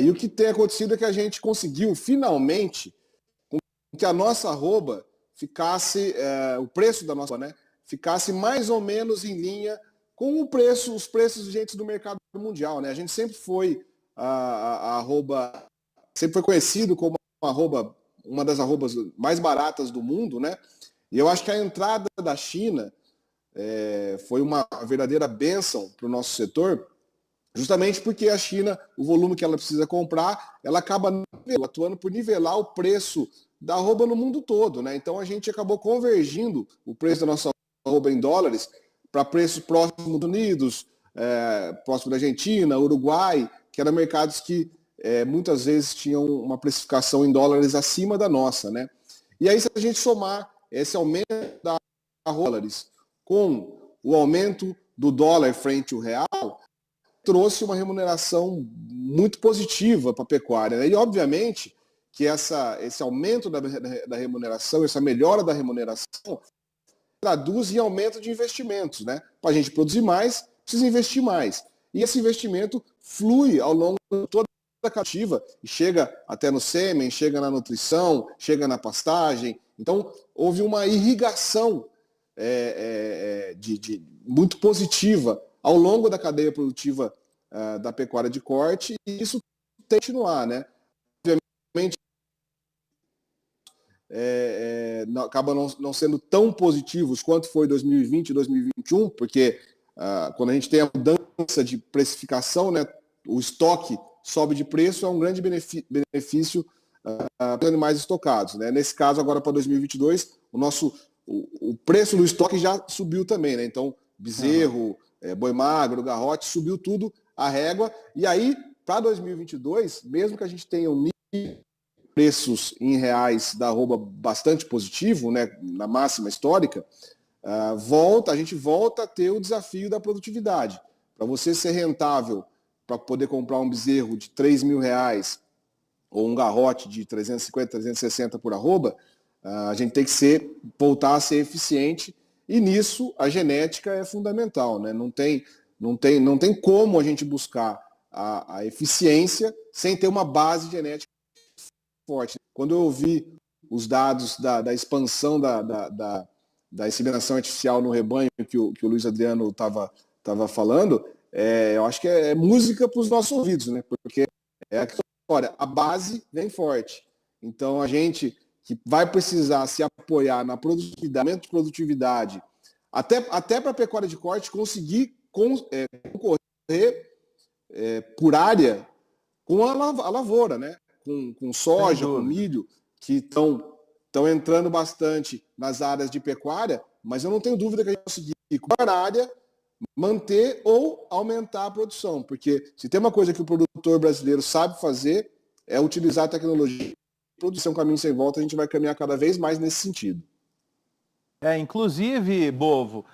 [SPEAKER 8] E o que tem acontecido é que a gente conseguiu finalmente que a nossa arroba ficasse, o preço da nossa, né, ficasse mais ou menos em linha com os preços vigentes do mercado mundial, né? A gente sempre foi a arroba, sempre foi conhecido como uma das arrobas mais baratas do mundo, né? E eu acho que a entrada da China foi uma verdadeira bênção para o nosso setor, justamente porque a China, o volume que ela precisa comprar, ela acaba atuando por nivelar o preço da arroba no mundo todo, né? Então a gente acabou convergindo o preço da nossa arroba em dólares para preços próximos dos Unidos, próximo da Argentina, Uruguai, que eram mercados que muitas vezes tinham uma precificação em dólares acima da nossa, né? E aí, se a gente somar esse aumento da dólares com o aumento do dólar frente ao real, trouxe uma remuneração muito positiva para a pecuária, né? E, obviamente, que esse aumento da remuneração, essa melhora da remuneração, traduz em aumento de investimentos, né? Para a gente produzir mais, precisa investir mais. E esse investimento flui ao longo de toda a cativa e chega até no sêmen, chega na nutrição, chega na pastagem. Então, houve uma irrigação muito positiva ao longo da cadeia produtiva da pecuária de corte, e isso tem que continuar, né? Obviamente, acaba não sendo tão positivos quanto foi 2020 e 2021, porque quando a gente tem a mudança de precificação, né, o estoque sobe de preço, é um grande benefício para os animais estocados, né? Nesse caso, agora para 2022, o preço do estoque já subiu também, né? Então, bezerro, boi magro, garrote, subiu tudo a régua. E aí, para 2022, mesmo que a gente tenha preços em reais da arroba bastante positivo, né, na máxima histórica, a gente volta a ter o desafio da produtividade. Para você ser rentável, para poder comprar um bezerro de R$3.000 ou um garrote de 350, 360 por arroba, a gente tem que voltar a ser eficiente, e nisso a genética é fundamental, né? Não tem como a gente buscar a eficiência sem ter uma base genética forte. Quando eu ouvi os dados da expansão da inseminação artificial no rebanho que o Luiz Adriano estava falando, eu acho que é música para os nossos ouvidos, né? Porque a base vem forte. Então a gente que vai precisar se apoiar na produtividade, até para a pecuária de corte conseguir concorrer por área com a lavoura, né? Com soja, com milho, que estão entrando bastante nas áreas de pecuária, mas eu não tenho dúvida que a gente vai conseguir, com a área, manter ou aumentar a produção, porque se tem uma coisa que o produtor brasileiro sabe fazer, é utilizar a tecnologia. Produção caminho sem volta, a gente vai caminhar cada vez mais nesse sentido.
[SPEAKER 3] Inclusive, Bovo,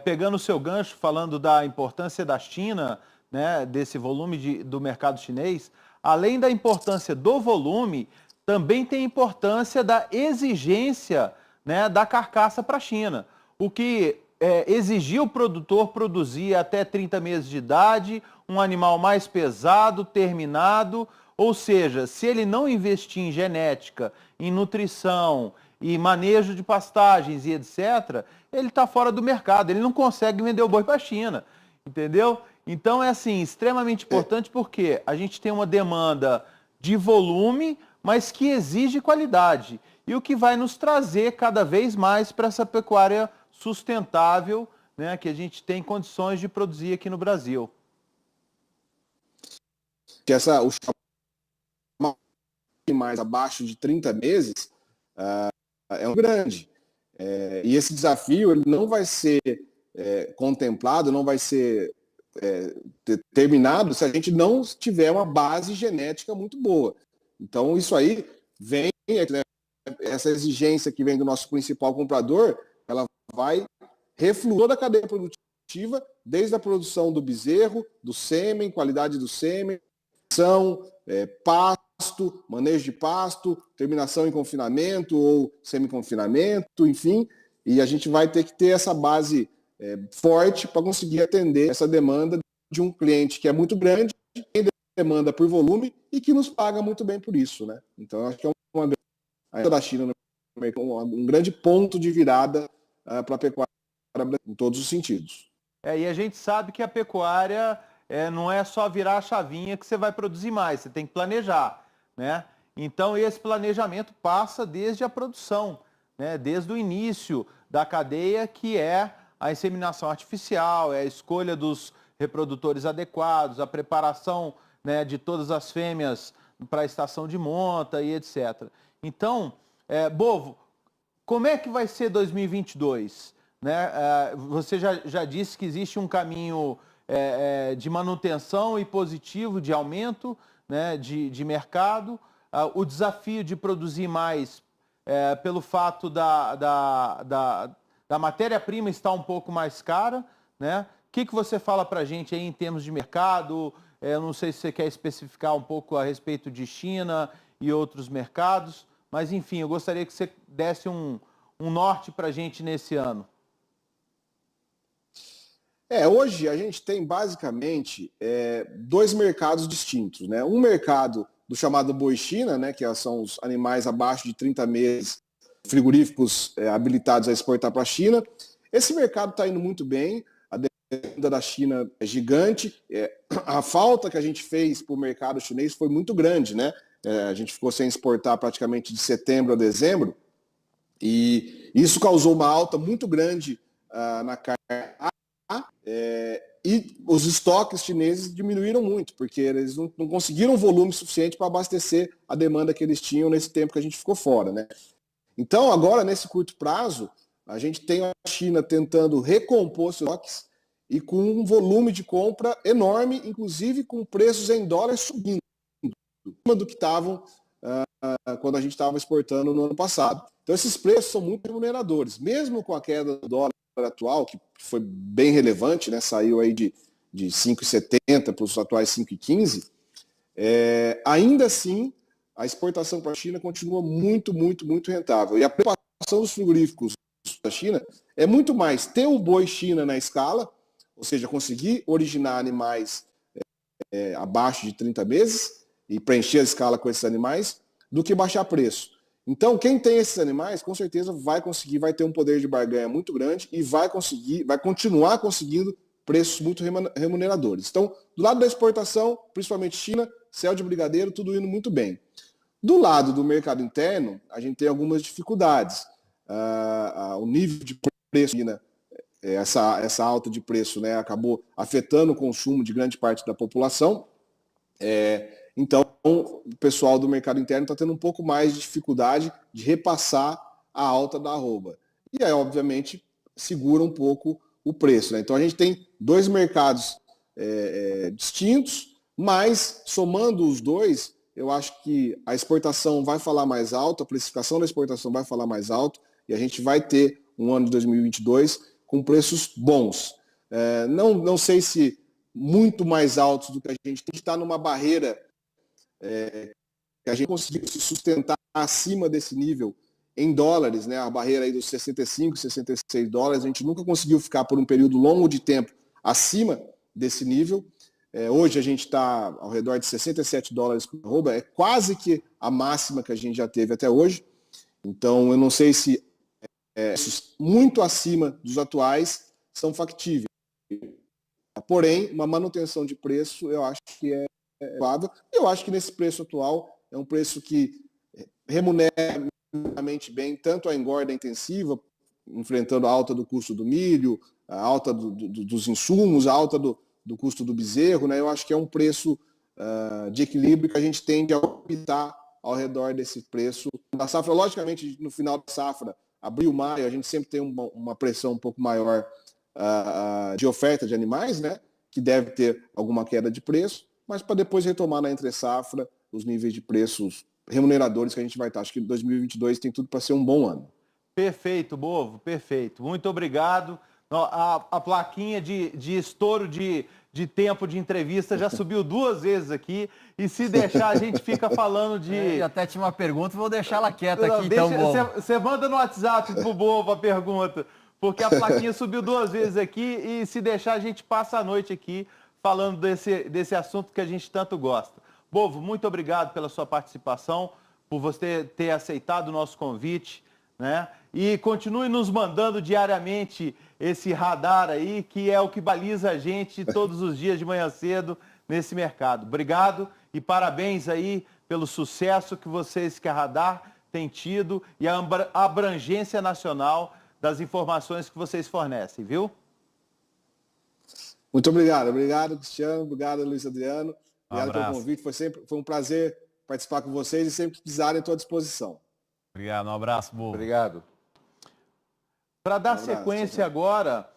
[SPEAKER 3] pegando o seu gancho, falando da importância da China, né, desse volume do mercado chinês, além da importância do volume, também tem importância da exigência, né, da carcaça para a China. O que exigia o produtor produzir até 30 meses de idade, um animal mais pesado, terminado, ou seja, se ele não investir em genética, em nutrição e manejo de pastagens e etc., ele está fora do mercado, ele não consegue vender o boi para a China, entendeu? Então é assim, extremamente importante porque a gente tem uma demanda de volume, mas que exige qualidade. E o que vai nos trazer cada vez mais para essa pecuária sustentável, né, que a gente tem condições de produzir aqui no Brasil.
[SPEAKER 8] O mais abaixo de 30 meses é um grande. E esse desafio ele não vai ser contemplado, não vai ser terminado se a gente não tiver uma base genética muito boa. Então, isso aí vem, né, essa exigência que vem do nosso principal comprador, ela vai refluir toda a cadeia produtiva, desde a produção do bezerro, do sêmen, qualidade do sêmen, pasto, manejo de pasto, terminação em confinamento ou semi-confinamento, enfim, e a gente vai ter que ter essa base forte para conseguir atender essa demanda de um cliente que é muito grande, tem demanda por volume e que nos paga muito bem por isso, né? Então, acho que é a da China um grande ponto de virada para a pecuária em todos os sentidos.
[SPEAKER 3] E a gente sabe que a pecuária não é só virar a chavinha que você vai produzir mais, você tem que planejar, né? Então, esse planejamento passa desde a produção, né? Desde o início da cadeia, que é a inseminação artificial, é a escolha dos reprodutores adequados, a preparação, né, de todas as fêmeas para a estação de monta e etc. Então, Bovo, como é que vai ser 2022? Né? Você já disse que existe um caminho de manutenção e positivo, de aumento, né, de mercado. O desafio de produzir mais pelo fato da matéria-prima estar um pouco mais cara, né? O que você fala para a gente aí em termos de mercado? Eu não sei se você quer especificar um pouco a respeito de China e outros mercados, mas enfim, eu gostaria que você desse um norte para a gente nesse ano.
[SPEAKER 8] Hoje a gente tem basicamente dois mercados distintos, né? Um mercado do chamado boi China, né, que são os animais abaixo de 30 meses, frigoríficos habilitados a exportar para a China. Esse mercado está indo muito bem, a demanda da China é gigante, a falta que a gente fez para o mercado chinês foi muito grande, né? A gente ficou sem exportar praticamente de setembro a dezembro, e isso causou uma alta muito grande na carne. E os estoques chineses diminuíram muito, porque eles não conseguiram volume suficiente para abastecer a demanda que eles tinham nesse tempo que a gente ficou fora, né? Então, agora, nesse curto prazo, a gente tem a China tentando recompor seus estoques e com um volume de compra enorme, inclusive com preços em dólares subindo, do que estavam quando a gente estava exportando no ano passado. Então, esses preços são muito remuneradores. Mesmo com a queda do dólar atual, que foi bem relevante, né? Saiu aí de 5,70 para os atuais 5,15, ainda assim a exportação para a China continua muito, muito, muito rentável. E a preocupação dos frigoríficos da China é muito mais ter o boi China na escala, ou seja, conseguir originar animais abaixo de 30 meses e preencher a escala com esses animais, do que baixar preço. Então, quem tem esses animais, com certeza vai ter um poder de barganha muito grande e vai continuar conseguindo preços muito remuneradores. Então, do lado da exportação, principalmente China, céu de brigadeiro, tudo indo muito bem. Do lado do mercado interno, a gente tem algumas dificuldades. O nível de preço, essa alta de preço, né, acabou afetando o consumo de grande parte da população. Então, o pessoal do mercado interno está tendo um pouco mais de dificuldade de repassar a alta da arroba. E aí, obviamente, segura um pouco o preço, né? Então, a gente tem dois mercados distintos, mas, somando os dois, eu acho que a exportação vai falar mais alto, a precificação da exportação vai falar mais alto, e a gente vai ter um ano de 2022 com preços bons. Não sei se muito mais altos do que a gente tem que estar numa barreira que a gente conseguiu se sustentar acima desse nível em dólares, né? A barreira aí dos 65, 66 dólares, a gente nunca conseguiu ficar por um período longo de tempo acima desse nível. Hoje a gente está ao redor de 67 dólares por arroba, é quase que a máxima que a gente já teve até hoje. Então, eu não sei se muito acima dos atuais são factíveis. Porém, uma manutenção de preço eu acho que é provável. E eu acho que nesse preço atual é um preço que remunera bem tanto a engorda intensiva, enfrentando a alta do custo do milho, a alta dos insumos, a alta do custo do bezerro, né? Eu acho que é um preço de equilíbrio que a gente tende a optar ao redor desse preço. Da safra, logicamente, no final da safra, abril, maio, a gente sempre tem uma pressão um pouco maior de oferta de animais, né? Que deve ter alguma queda de preço, mas para depois retomar na entre-safra os níveis de preços remuneradores que a gente vai estar. Acho que 2022 tem tudo para ser um bom ano.
[SPEAKER 3] Perfeito, Bovo, perfeito. Muito obrigado. A plaquinha de estouro de tempo de entrevista já subiu 2 vezes aqui. E se deixar, a gente fica falando de...
[SPEAKER 5] Eu até tinha uma pergunta, vou deixar ela quieta aqui, então, Bovo.
[SPEAKER 3] Você manda no WhatsApp pro Bovo a pergunta, porque a plaquinha subiu 2 vezes aqui e se deixar, a gente passa a noite aqui falando desse assunto que a gente tanto gosta. Bovo, muito obrigado pela sua participação, por você ter aceitado o nosso convite, né? E continue nos mandando diariamente esse radar aí, que é o que baliza a gente todos os dias de manhã cedo nesse mercado. Obrigado e parabéns aí pelo sucesso que vocês, que a Radar, tem tido e a abrangência nacional das informações que vocês fornecem, viu?
[SPEAKER 8] Muito obrigado. Obrigado, Cristiano. Obrigado, Luiz Adriano. Obrigado pelo convite. Foi um prazer participar com vocês e sempre que precisarem, estou à disposição.
[SPEAKER 5] Obrigado, um abraço, Bovo.
[SPEAKER 4] Obrigado.
[SPEAKER 3] Para dar sequência agora,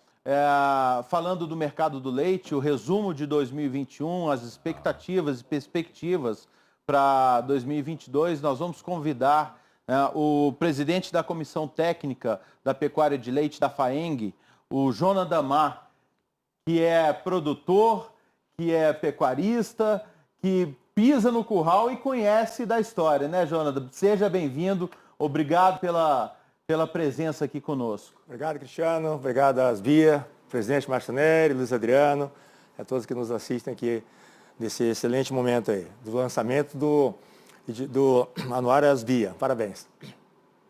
[SPEAKER 3] falando do mercado do leite, o resumo de 2021, as expectativas e perspectivas para 2022, nós vamos convidar o presidente da Comissão Técnica da Pecuária de Leite da FAENG, o Jonas Damar, que é produtor, que é pecuarista, que pisa no curral e conhece da história, né, Jonas? Seja bem-vindo, obrigado pela presença aqui conosco.
[SPEAKER 9] Obrigado, Cristiano, obrigado às Bia, presidente Martinelli, Luiz Adriano, a todos que nos assistem aqui nesse excelente momento aí, do lançamento do Anuário Asbia. Parabéns.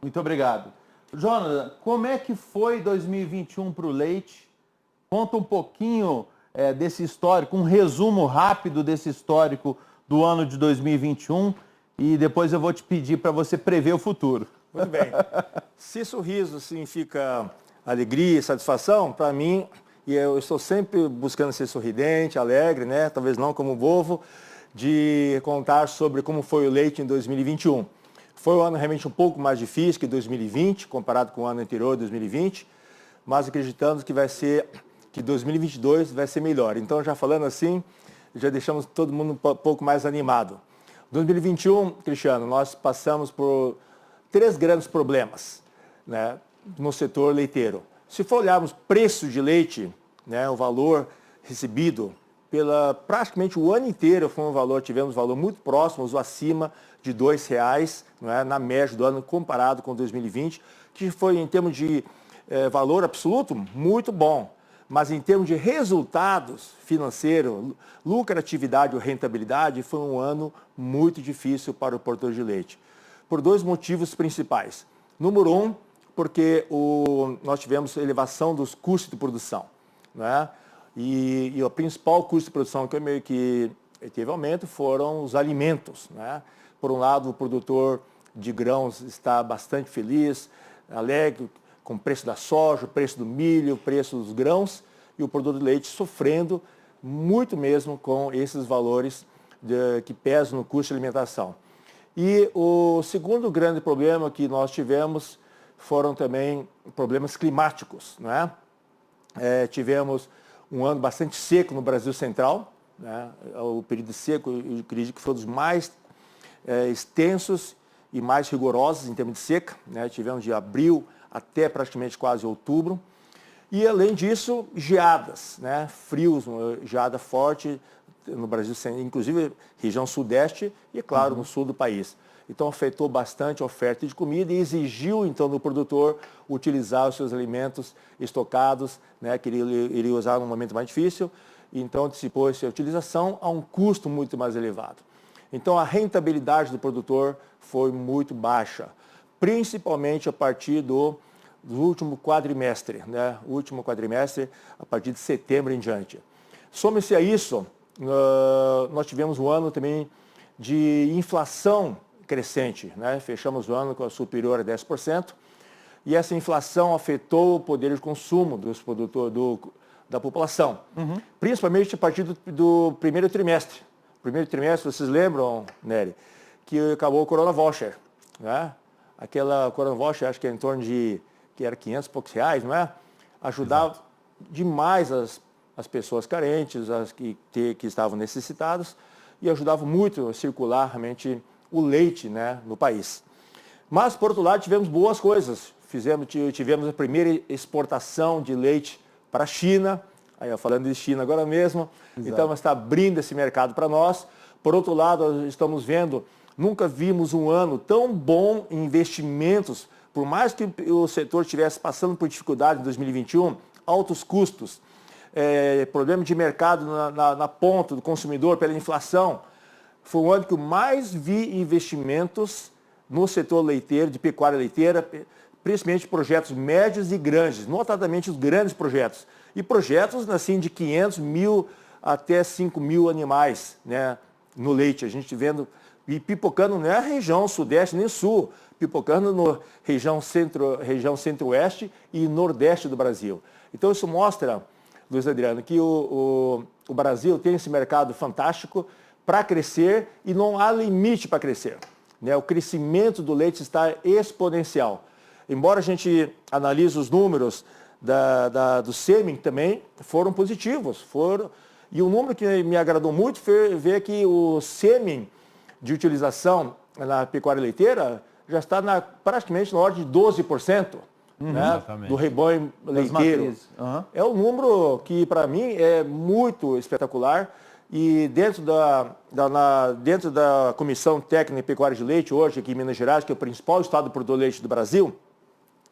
[SPEAKER 3] Muito obrigado. Jonas, como é que foi 2021 para o leite? Conta um pouquinho desse histórico, um resumo rápido desse histórico do ano de 2021 e depois eu vou te pedir para você prever o futuro.
[SPEAKER 9] Muito bem. Se sorriso significa alegria e satisfação, para mim, e eu estou sempre buscando ser sorridente, alegre, né? Talvez não como o Bovo, de contar sobre como foi o leite em 2021. Foi um ano realmente um pouco mais difícil que 2020, comparado com o ano anterior, 2020, mas acreditamos que 2022 vai ser melhor. Então, já falando assim, já deixamos todo mundo um pouco mais animado. 2021, Cristiano, nós passamos por 3 grandes problemas, né, no setor leiteiro. Se for olharmos preço de leite, né, o valor recebido praticamente o ano inteiro tivemos um valor muito próximo, ou acima de R$ 2,00, né, na média do ano comparado com 2020, que foi em termos de valor absoluto muito bom. Mas em termos de resultados financeiros, lucratividade ou rentabilidade, foi um ano muito difícil para o produtor de leite. Por 2 motivos principais. Número 1, porque nós tivemos elevação dos custos de produção, né? E o principal custo de produção que teve aumento foram os alimentos, né? Por um lado, o produtor de grãos está bastante feliz, alegre com o preço da soja, o preço do milho, o preço dos grãos, e o produtor de leite sofrendo muito mesmo com esses valores que pesam no custo de alimentação. E o segundo grande problema que nós tivemos foram também problemas climáticos, né? Tivemos um ano bastante seco no Brasil Central, né? O período seco, eu acredito que foi um dos mais extensos e mais rigorosos em termos de seca, né? Tivemos de abril até praticamente quase outubro. E além disso, geadas, né? Frios, geada forte no Brasil, inclusive região sudeste e, claro, no sul do país. Então, afetou bastante a oferta de comida e exigiu, então, do produtor utilizar os seus alimentos estocados, né, que ele iria usar num momento mais difícil. Então, antecipou essa utilização a um custo muito mais elevado. Então, a rentabilidade do produtor foi muito baixa, principalmente a partir do último quadrimestre, né? O último quadrimestre, a partir de setembro em diante. Some-se a isso, nós tivemos um ano também de inflação crescente, né? Fechamos o ano superior a 10%, e essa inflação afetou o poder de consumo dos produtores, da população, principalmente a partir do primeiro trimestre. Primeiro trimestre, vocês lembram, Nery, que acabou o Corona Voucher, né? Aquela Corona Voucher, acho que é em torno de, que era 500 e poucos reais, não é? Ajudava demais as pessoas carentes, as que estavam necessitadas, e ajudava muito a circular realmente o leite, né, no país. Mas, por outro lado, tivemos boas coisas. tivemos a primeira exportação de leite para a China, aí eu falando de China agora mesmo, então está abrindo esse mercado para nós. Por outro lado, nós estamos vendo, nunca vimos um ano tão bom em investimentos, por mais que o setor estivesse passando por dificuldade em 2021, altos custos, problema de mercado na ponta do consumidor pela inflação. Foi um ano que eu mais vi investimentos no setor leiteiro, de pecuária leiteira, principalmente projetos médios e grandes, notadamente os grandes projetos. E projetos assim, de 500 mil até 5 mil animais, né, no leite. A gente vendo, e pipocando não é a região sudeste nem sul, pipocando na região centro-oeste e nordeste do Brasil. Então isso mostra, Luiz Adriano, que o Brasil tem esse mercado fantástico para crescer e não há limite para crescer, né? O crescimento do leite está exponencial. Embora a gente analise os números do sêmen também, foram positivos. E um número que me agradou muito foi ver que o sêmen de utilização na pecuária leiteira já está praticamente na ordem de 12%. Né, do rebanho leiteiro. É um número que, para mim, é muito espetacular. E dentro da Comissão Técnica de Pecuária de Leite, hoje aqui em Minas Gerais, que é o principal estado produtor de leite do Brasil,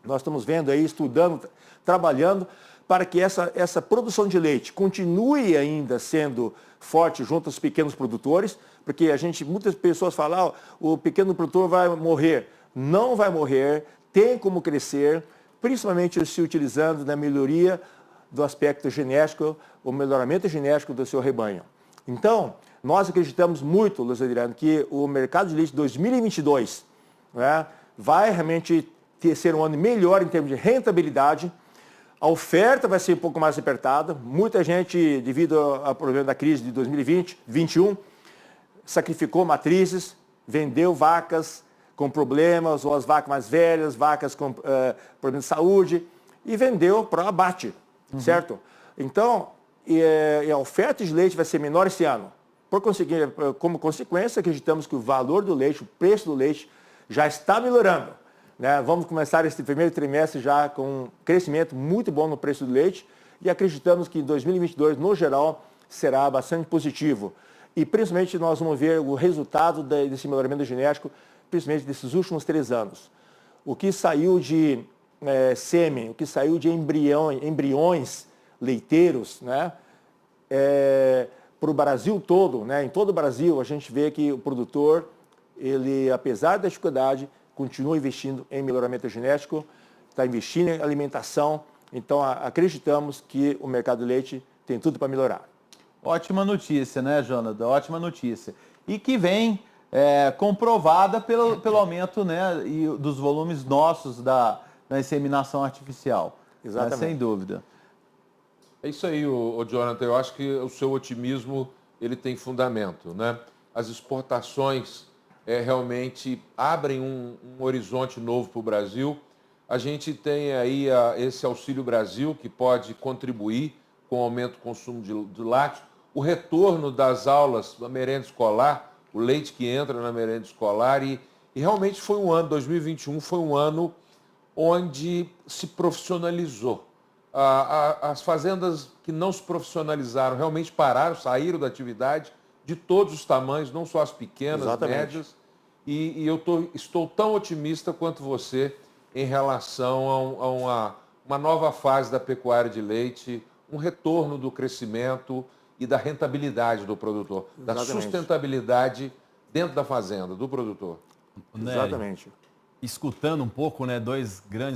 [SPEAKER 9] nós estamos vendo aí, estudando, trabalhando para que essa produção de leite continue ainda sendo forte junto aos pequenos produtores, porque muitas pessoas falam, o pequeno produtor vai morrer. Não vai morrer, tem como crescer, principalmente se utilizando na melhoria do aspecto genético, o melhoramento genético do seu rebanho. Então, nós acreditamos muito, Luiz Adriano, que o mercado de leite de 2022, né, vai realmente ser um ano melhor em termos de rentabilidade. A oferta vai ser um pouco mais apertada. Muita gente, devido ao problema da crise de 2020-2021, sacrificou matrizes, vendeu vacas com problemas, ou as vacas mais velhas, vacas com problemas de saúde, e vendeu para abate, certo? Então, a oferta de leite vai ser menor esse ano. Como consequência, acreditamos que o valor do leite, o preço do leite, já está melhorando. Né? Vamos começar esse primeiro trimestre já com um crescimento muito bom no preço do leite e acreditamos que em 2022, no geral, será bastante positivo. E principalmente nós vamos ver o resultado desse melhoramento genético, principalmente desses últimos 3 anos. O que saiu de sêmen, o que saiu de embriões leiteiros, né? Para o Brasil todo, né? Em todo o Brasil, a gente vê que o produtor, ele, apesar da dificuldade, continua investindo em melhoramento genético, está investindo em alimentação. Então, acreditamos que o mercado do leite tem tudo para melhorar.
[SPEAKER 3] Ótima notícia, né, Jonathan? Ótima notícia. E que vem comprovada pelo aumento, né, dos volumes nossos da inseminação artificial.
[SPEAKER 9] Exatamente.
[SPEAKER 3] Sem dúvida.
[SPEAKER 4] É isso aí, Jonathan. Eu acho que o seu otimismo ele tem fundamento, né? As exportações realmente abrem um horizonte novo para o Brasil. A gente tem aí esse Auxílio Brasil, que pode contribuir com o aumento do consumo de lácteos, o retorno das aulas da merenda escolar, o leite que entra na merenda escolar, e realmente foi um ano, 2021 foi um ano onde se profissionalizou. As fazendas que não se profissionalizaram realmente pararam, saíram da atividade de todos os tamanhos, não só as pequenas,
[SPEAKER 9] Exatamente.
[SPEAKER 4] médias, e eu estou tão otimista quanto você em relação a uma nova fase da pecuária de leite, um retorno do crescimento e da rentabilidade do produtor, da sustentabilidade dentro da fazenda, do produtor.
[SPEAKER 9] Exatamente.
[SPEAKER 5] Escutando um pouco, né,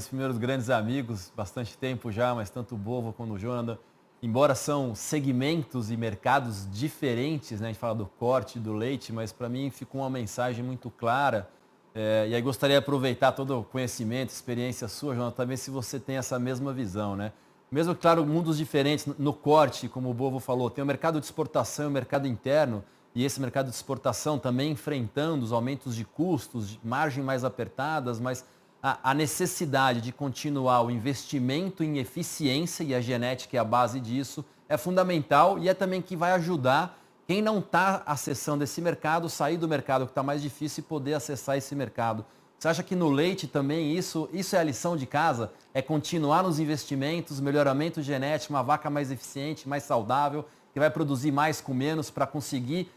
[SPEAKER 5] primeiros grandes amigos, bastante tempo já, mas tanto o Bovo quanto o Jonathan, embora são segmentos e mercados diferentes, né, a gente fala do corte, do leite, mas para mim ficou uma mensagem muito clara. E aí gostaria de aproveitar todo o conhecimento, experiência sua, Jonathan, também se você tem essa mesma visão, né? Mesmo, claro, mundos diferentes, no corte, como o Bovo falou, tem o mercado de exportação e o mercado interno, e esse mercado de exportação também enfrentando os aumentos de custos, de margem mais apertadas, mas a necessidade de continuar o investimento em eficiência, e a genética é a base disso, é fundamental e é também que vai ajudar quem não está acessando esse mercado, sair do mercado que está mais difícil e poder acessar esse mercado. Você acha que no leite também isso é a lição de casa? É continuar nos investimentos, melhoramento genético, uma vaca mais eficiente, mais saudável, que vai produzir mais com menos para conseguir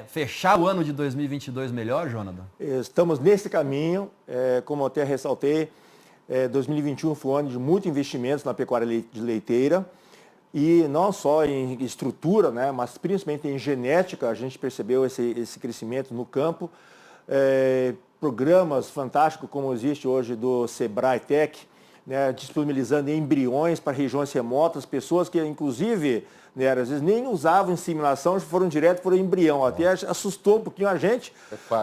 [SPEAKER 5] fechar o ano de 2022 melhor, Jonathan?
[SPEAKER 9] Estamos nesse caminho, como eu até ressaltei, 2021 foi um ano de muito investimentos na pecuária de leiteira, e não só em estrutura, né, mas principalmente em genética. A gente percebeu esse crescimento no campo. Programas fantásticos como existe hoje do Sebrae Tech, né, disponibilizando embriões para regiões remotas, pessoas que inclusive, né, às vezes nem usavam inseminação, foram direto para o embrião. Até assustou um pouquinho a gente,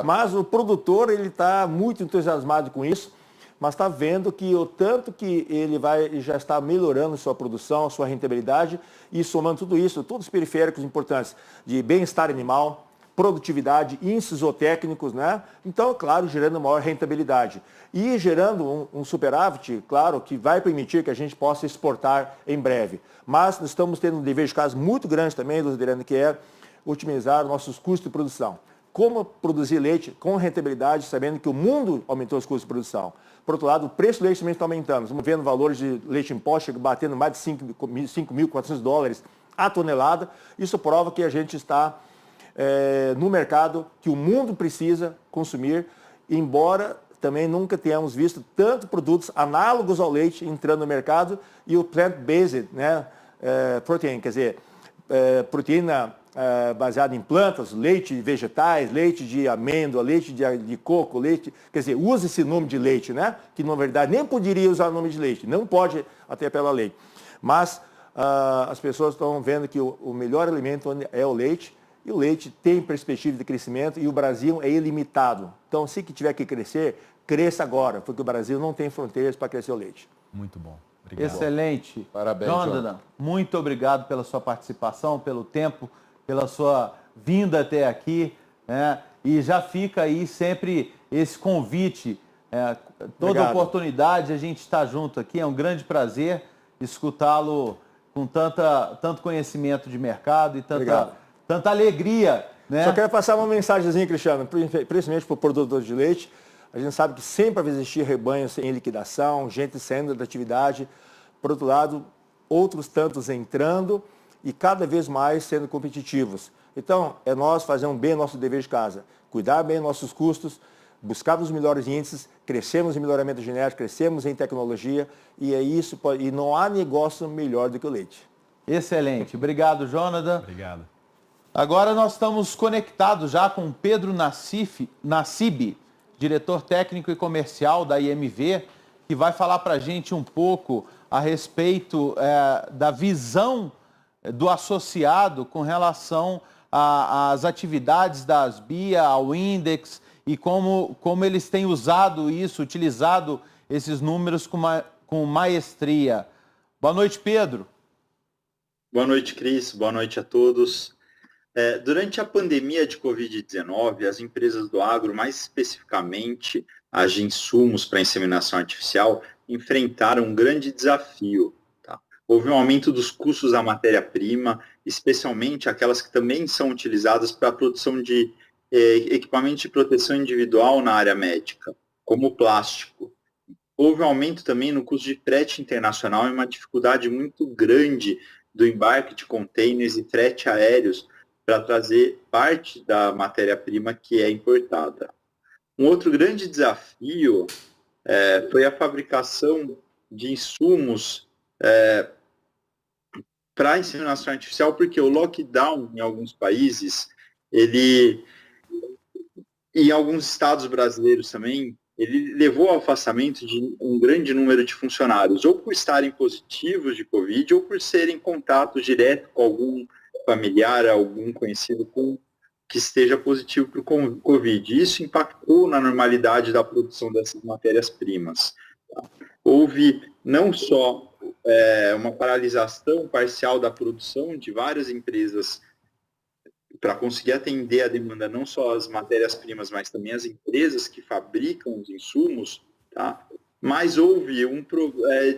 [SPEAKER 9] mas o produtor ele está muito entusiasmado com isso, mas está vendo que o tanto que ele já está melhorando sua produção, sua rentabilidade, e somando tudo isso, todos os periféricos importantes de bem-estar animal, produtividade, índices zootécnicos, né? Então, claro, gerando maior rentabilidade. E gerando um superávit, claro, que vai permitir que a gente possa exportar em breve. Mas nós estamos tendo um dever de casa muito grande também, Luiz Adriano, que é otimizar nossos custos de produção. Como produzir leite com rentabilidade, sabendo que o mundo aumentou os custos de produção. Por outro lado, o preço do leite também está aumentando. Estamos vendo valores de leite em pó batendo mais de $5.400 a tonelada. Isso prova que a gente está no mercado que o mundo precisa consumir, embora também nunca tenhamos visto tanto produtos análogos ao leite entrando no mercado, e o plant-based, né, protein, quer dizer, proteína baseada em plantas, leite de vegetais, leite de amêndoa, leite de coco, leite, quer dizer, usa esse nome de leite, né, que na verdade nem poderia usar o nome de leite, não pode até pela lei. Mas as pessoas estão vendo que o melhor alimento é o leite, e o leite tem perspectiva de crescimento, e o Brasil é ilimitado. Então, se que tiver que crescer, cresça agora, porque o Brasil não tem fronteiras para crescer o leite.
[SPEAKER 5] Muito bom. Obrigado.
[SPEAKER 3] Excelente.
[SPEAKER 4] Parabéns,
[SPEAKER 3] Jonathan, muito obrigado pela sua participação, pelo tempo, pela sua vinda até aqui, né? E já fica aí sempre esse convite. Toda
[SPEAKER 9] Obrigado.
[SPEAKER 3] Oportunidade a gente está junto aqui. É um grande prazer escutá-lo com tanto conhecimento de mercado e tanta alegria, né?
[SPEAKER 9] Só quero passar uma mensagenzinha, Cristiano, principalmente para o produtor de leite. A gente sabe que sempre vai existir rebanhos em liquidação, gente saindo da atividade. Por outro lado, outros tantos entrando e cada vez mais sendo competitivos. Então, é nós fazermos bem nosso dever de casa, cuidar bem nossos custos, buscar os melhores índices, crescemos em melhoramento genético, crescemos em tecnologia, e é isso, e não há negócio melhor do que o leite.
[SPEAKER 3] Excelente. Obrigado, Jonathan.
[SPEAKER 5] Obrigado.
[SPEAKER 3] Agora nós estamos conectados já com Pedro Nassib, diretor técnico e comercial da IMV, que vai falar para a gente um pouco a respeito da visão do associado com relação às atividades da ASBIA, ao Index, e como eles têm utilizado esses números com maestria. Boa noite, Pedro.
[SPEAKER 10] Boa noite, Cris. Boa noite a todos. Durante a pandemia de Covid-19, as empresas do agro, mais especificamente as de insumos para inseminação artificial, enfrentaram um grande desafio. Tá? Houve um aumento dos custos da matéria-prima, especialmente aquelas que também são utilizadas para a produção de equipamentos de proteção individual na área médica, como o plástico. Houve um aumento também no custo de frete internacional e uma dificuldade muito grande do embarque de contêineres e frete aéreos para trazer parte da matéria-prima que é importada. Um outro grande desafio foi a fabricação de insumos para a inseminação artificial, porque o lockdown em alguns países, em alguns estados brasileiros também, ele levou ao afastamento de um grande número de funcionários, ou por estarem positivos de Covid, ou por serem em contato direto com algum familiar, algum conhecido que esteja positivo para o Covid. Isso impactou na normalidade da produção dessas matérias-primas. Houve não só uma paralisação parcial da produção de várias empresas para conseguir atender a demanda, não só as matérias-primas, mas também as empresas que fabricam os insumos, tá? Mas houve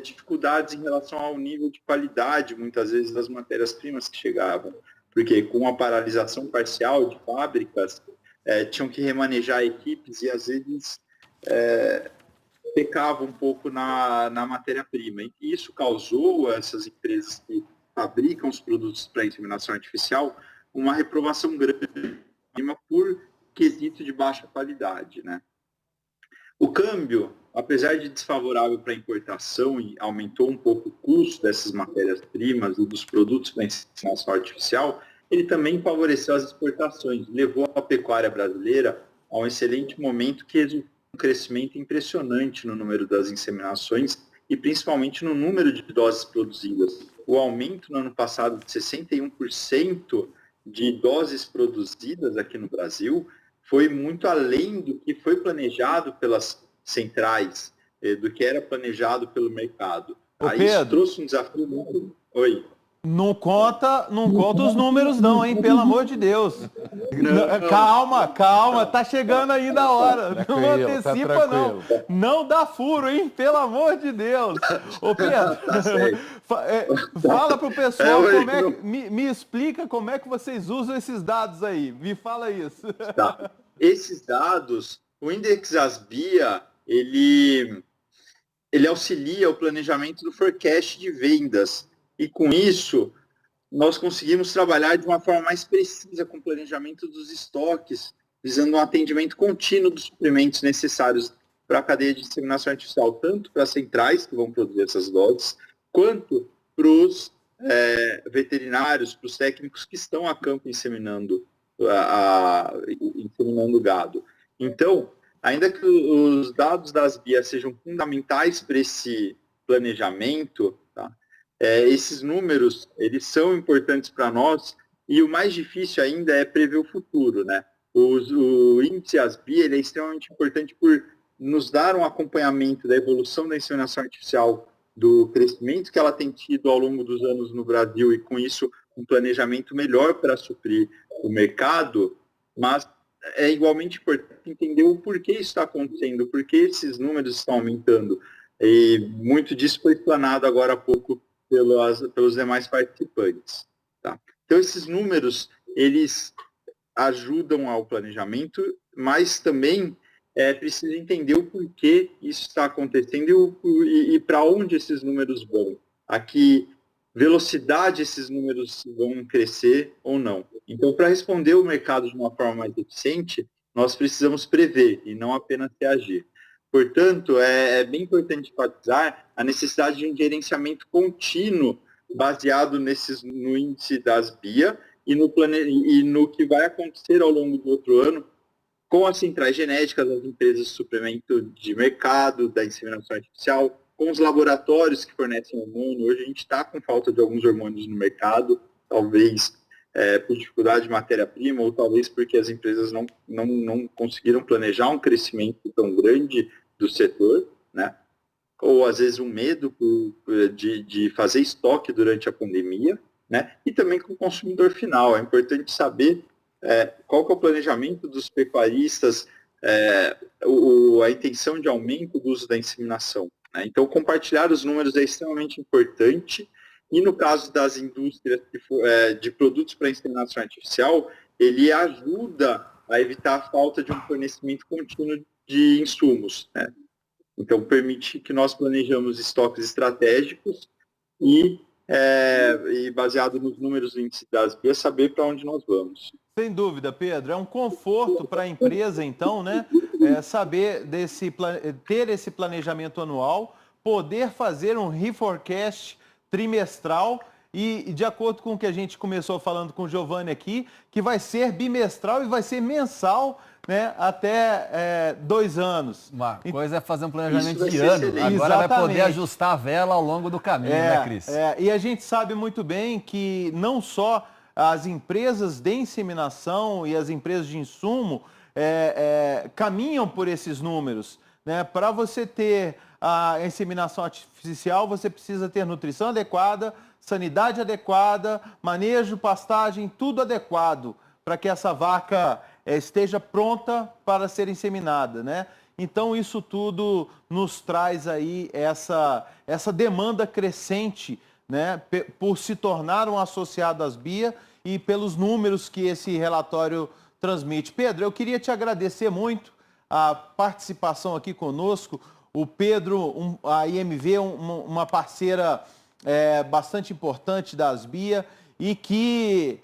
[SPEAKER 10] dificuldades em relação ao nível de qualidade, muitas vezes, das matérias-primas que chegavam, porque com a paralisação parcial de fábricas, tinham que remanejar equipes e, às vezes, pecava um pouco na matéria-prima. E isso causou essas empresas que fabricam os produtos para inseminação artificial uma reprovação grande por quesito de baixa qualidade, né? O câmbio, apesar de desfavorável para a importação e aumentou um pouco o custo dessas matérias-primas e dos produtos para inseminação artificial, ele também favoreceu as exportações, levou a pecuária brasileira a um excelente momento que resultou em um crescimento impressionante no número das inseminações e principalmente no número de doses produzidas. O aumento no ano passado de 61% de doses produzidas aqui no Brasil foi muito além do que foi planejado pelas centrais, do que era planejado pelo mercado.
[SPEAKER 3] Pedro,
[SPEAKER 10] isso trouxe um desafio muito... Oi.
[SPEAKER 3] Não conta os números não, hein? Pelo amor de Deus. Calma, tá chegando ainda a hora. Não antecipa não. Não dá furo, hein? Pelo amor de Deus. Ô Pedro, fala pro pessoal me explica como é que vocês usam esses dados aí. Me fala isso.
[SPEAKER 10] Tá. Esses dados, o Index Asbia, ele auxilia o planejamento do forecast de vendas. E com isso, nós conseguimos trabalhar de uma forma mais precisa com o planejamento dos estoques, visando um atendimento contínuo dos suprimentos necessários para a cadeia de inseminação artificial, tanto para as centrais, que vão produzir essas doses, quanto para os veterinários, para os técnicos que estão a campo inseminando gado. Então, ainda que os dados das BIA sejam fundamentais para esse planejamento, tá? Esses números, eles são importantes para nós e o mais difícil ainda é prever o futuro, né? O índice ASBIA, ele é extremamente importante por nos dar um acompanhamento da evolução da inseminação artificial, do crescimento que ela tem tido ao longo dos anos no Brasil e com isso um planejamento melhor para suprir o mercado, mas é igualmente importante entender o porquê isso está acontecendo, por que esses números estão aumentando. E muito disso foi explanado agora há pouco pelos demais participantes. Tá? Então, esses números, eles ajudam ao planejamento, mas também é preciso entender o porquê isso está acontecendo e para onde esses números vão. A que velocidade esses números vão crescer ou não. Então, para responder o mercado de uma forma mais eficiente, nós precisamos prever e não apenas reagir. Portanto, é bem importante enfatizar a necessidade de um gerenciamento contínuo baseado no índice das BIA e no que vai acontecer ao longo do outro ano com as centrais genéticas, as empresas de suplemento de mercado, da inseminação artificial, com os laboratórios que fornecem hormônio. Hoje a gente está com falta de alguns hormônios no mercado, talvez por dificuldade de matéria-prima ou talvez porque as empresas não conseguiram planejar um crescimento tão grande do setor, né? Ou às vezes um medo de fazer estoque durante a pandemia, né? E também com o consumidor final. É importante saber qual que é o planejamento dos pecuaristas, a intenção de aumento do uso da inseminação, né? Então, compartilhar os números é extremamente importante. E no caso das indústrias de produtos para inseminação artificial, ele ajuda a evitar a falta de um fornecimento contínuo de insumos, né? Então, permite que nós planejamos estoques estratégicos e baseado nos números do índice das BIA, saber para onde nós vamos.
[SPEAKER 3] Sem dúvida, Pedro. É um conforto para a empresa, então, né? Saber ter esse planejamento anual, poder fazer um reforecast trimestral e de acordo com o que a gente começou falando com o Giovanni aqui, que vai ser bimestral e vai ser mensal, né, até 2 anos.
[SPEAKER 5] Uma coisa é fazer um planejamento de ano, agora exatamente. Vai poder ajustar a vela ao longo do caminho, né, Cris?
[SPEAKER 3] E a gente sabe muito bem que não só as empresas de inseminação e as empresas de insumo caminham por esses números, né? Para você ter a inseminação artificial, você precisa ter nutrição adequada, sanidade adequada, manejo, pastagem, tudo adequado para que essa vaca esteja pronta para ser inseminada, né? Então isso tudo nos traz aí essa demanda crescente, né? Por se tornar um associado às BIA e pelos números que esse relatório transmite. Pedro, eu queria te agradecer muito a participação aqui conosco. O Pedro, a IMV, uma parceira bastante importante da Asbia e que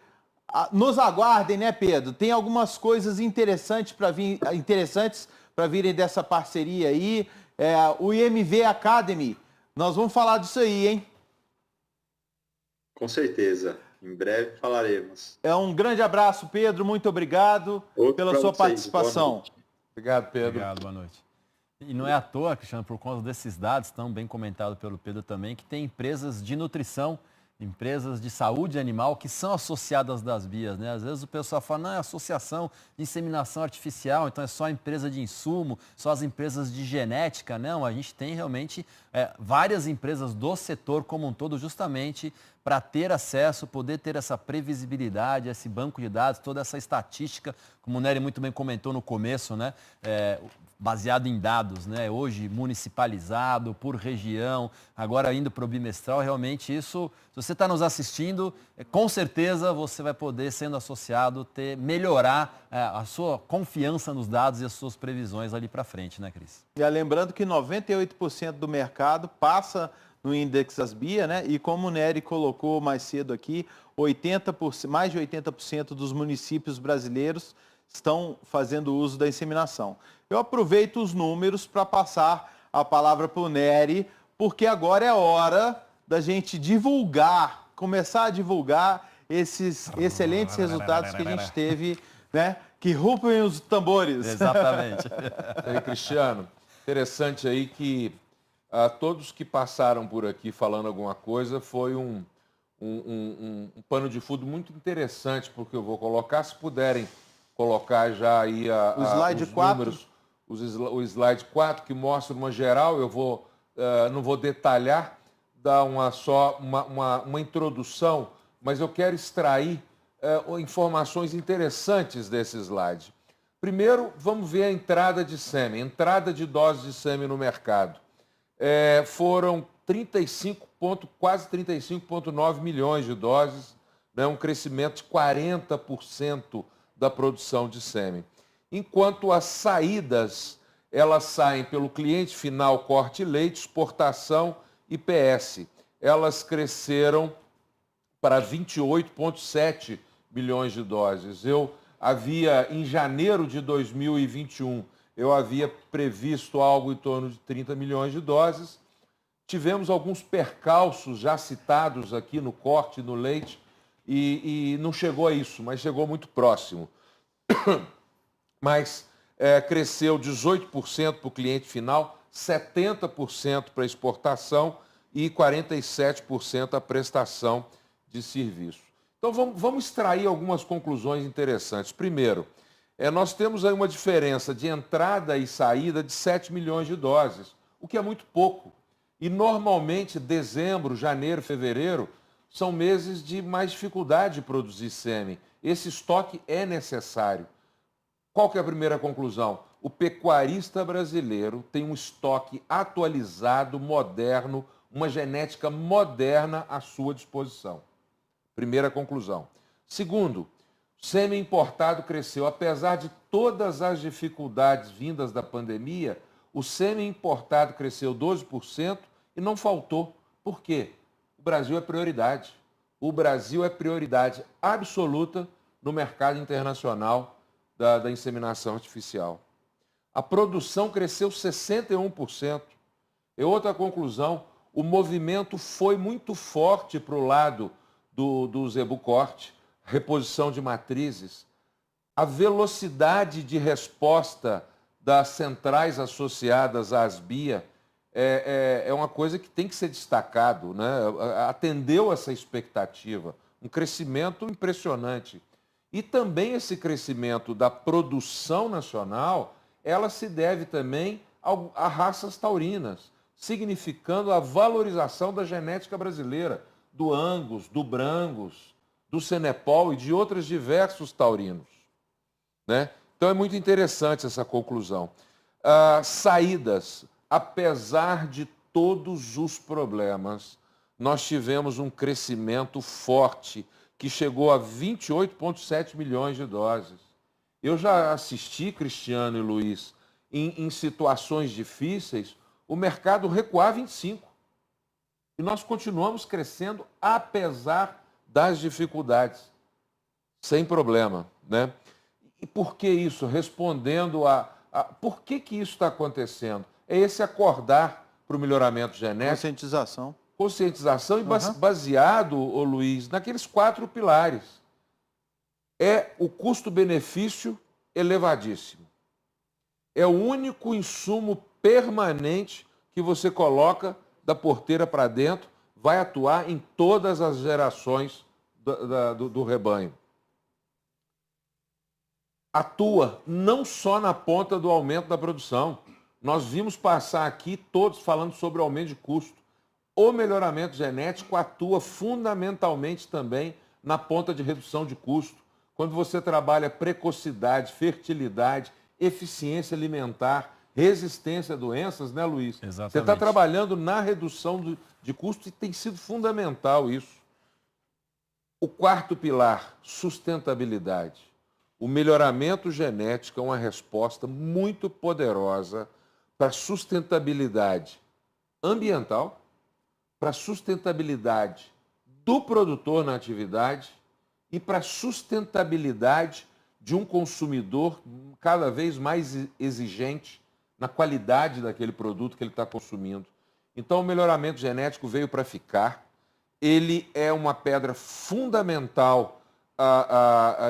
[SPEAKER 3] nos aguardem, né, Pedro? Tem algumas coisas interessantes para virem dessa parceria aí. O IMV Academy, nós vamos falar disso aí, hein?
[SPEAKER 10] Com certeza. Em breve falaremos.
[SPEAKER 3] Um grande abraço, Pedro. Muito obrigado pela sua participação.
[SPEAKER 4] Obrigado, Pedro.
[SPEAKER 5] Obrigado, boa noite. E não é à toa, Cristiano, por conta desses dados, tão bem comentado pelo Pedro também, que tem empresas de nutrição, empresas de saúde animal que são associadas das Bias, né? Às vezes o pessoal fala, não, é associação de inseminação artificial, então é só a empresa de insumo, só as empresas de genética. Não, a gente tem realmente várias empresas do setor como um todo, justamente para ter acesso, poder ter essa previsibilidade, esse banco de dados, toda essa estatística, como o Nery muito bem comentou no começo, né? Baseado em dados, né? Hoje municipalizado, por região, agora indo para o bimestral, realmente isso, se você está nos assistindo, com certeza você vai poder, sendo associado, melhorar a sua confiança nos dados e as suas previsões ali para frente, né, Cris?
[SPEAKER 3] E lembrando que 98% do mercado passa no Index Asbia, né? E como o Nery colocou mais cedo aqui, mais de 80% dos municípios brasileiros estão fazendo uso da inseminação. Eu aproveito os números para passar a palavra para o Nery, porque agora é hora da gente começar a divulgar esses excelentes resultados que a gente teve, né? Que rufem os tambores.
[SPEAKER 5] Exatamente.
[SPEAKER 4] Aí, Cristiano, interessante aí que todos que passaram por aqui falando alguma coisa foi um pano de fundo muito interessante, porque eu vou colocar, se puderem colocar já aí
[SPEAKER 3] o slide
[SPEAKER 4] os
[SPEAKER 3] 4.
[SPEAKER 4] números, o slide 4, que mostra uma geral, eu não vou detalhar, dar uma introdução, mas eu quero extrair informações interessantes desse slide. Primeiro, vamos ver a entrada de sêmen, entrada de doses de sêmen no mercado. Foram quase 35,9 milhões de doses, né, um crescimento de 40% da produção de sêmen. Enquanto as saídas, elas saem pelo cliente final, corte e leite, exportação e PS. Elas cresceram para 28,7 milhões de doses. Em janeiro de 2021, eu havia previsto algo em torno de 30 milhões de doses. Tivemos alguns percalços já citados aqui no corte e no leite, e não chegou a isso, mas chegou muito próximo. Mas cresceu 18% para o cliente final, 70% para exportação e 47% a prestação de serviço. Então vamos extrair algumas conclusões interessantes. Primeiro, nós temos aí uma diferença de entrada e saída de 7 milhões de doses, o que é muito pouco. E normalmente dezembro, janeiro, fevereiro são meses de mais dificuldade de produzir sêmen. Esse estoque é necessário. Qual que é a primeira conclusão? O pecuarista brasileiro tem um estoque atualizado, moderno, uma genética moderna à sua disposição. Primeira conclusão. Segundo, o sêmen importado cresceu. Apesar de todas as dificuldades vindas da pandemia, o sêmen importado cresceu 12% e não faltou. Por quê? O Brasil é prioridade. O Brasil é prioridade absoluta no mercado internacional da inseminação artificial. A produção cresceu 61%. E outra conclusão, o movimento foi muito forte para o lado do zebu corte, reposição de matrizes. A velocidade de resposta das centrais associadas à Asbia é uma coisa que tem que ser destacado, né? Atendeu essa expectativa, um crescimento impressionante. E também esse crescimento da produção nacional, ela se deve também a raças taurinas, significando a valorização da genética brasileira, do Angus, do Brangus, do Senepol e de outros diversos taurinos, né? Então é muito interessante essa conclusão. Saídas, apesar de todos os problemas, nós tivemos um crescimento forte que chegou a 28,7 milhões de doses. Eu já assisti, Cristiano e Luiz, em situações difíceis, o mercado recuava em 5. E nós continuamos crescendo apesar das dificuldades, sem problema, né? E por que isso? Respondendo por que isso está acontecendo? É esse acordar para o melhoramento genético. Conscientização e baseado, ô Luiz, naqueles 4 pilares. É o custo-benefício elevadíssimo. É o único insumo permanente que você coloca da porteira para dentro, vai atuar em todas as gerações do rebanho. Atua não só na ponta do aumento da produção. Nós vimos passar aqui todos falando sobre o aumento de custo. O melhoramento genético atua fundamentalmente também na ponta de redução de custo. Quando você trabalha precocidade, fertilidade, eficiência alimentar, resistência a doenças, né, Luiz?
[SPEAKER 5] Exatamente.
[SPEAKER 4] Você está trabalhando na redução de custo e tem sido fundamental isso. O 4º pilar, sustentabilidade. O melhoramento genético é uma resposta muito poderosa para a sustentabilidade ambiental, para a sustentabilidade do produtor na atividade e para a sustentabilidade de um consumidor cada vez mais exigente na qualidade daquele produto que ele está consumindo. Então, o melhoramento genético veio para ficar. Ele é uma pedra fundamental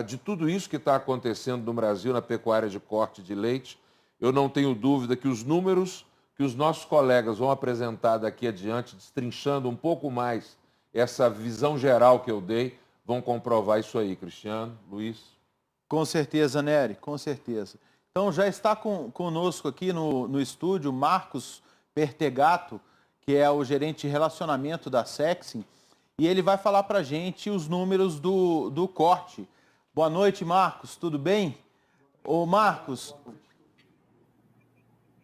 [SPEAKER 4] de tudo isso que está acontecendo no Brasil na pecuária de corte de leite. Eu não tenho dúvida que os números que os nossos colegas vão apresentar daqui adiante, destrinchando um pouco mais essa visão geral que eu dei, vão comprovar isso aí, Cristiano, Luiz.
[SPEAKER 3] Com certeza, Nery, com certeza. Então já está conosco aqui no estúdio Marcos Pertegato, que é o gerente de relacionamento da Sexim, e ele vai falar para a gente os números do corte. Boa noite, Marcos, tudo bem? Ô Marcos,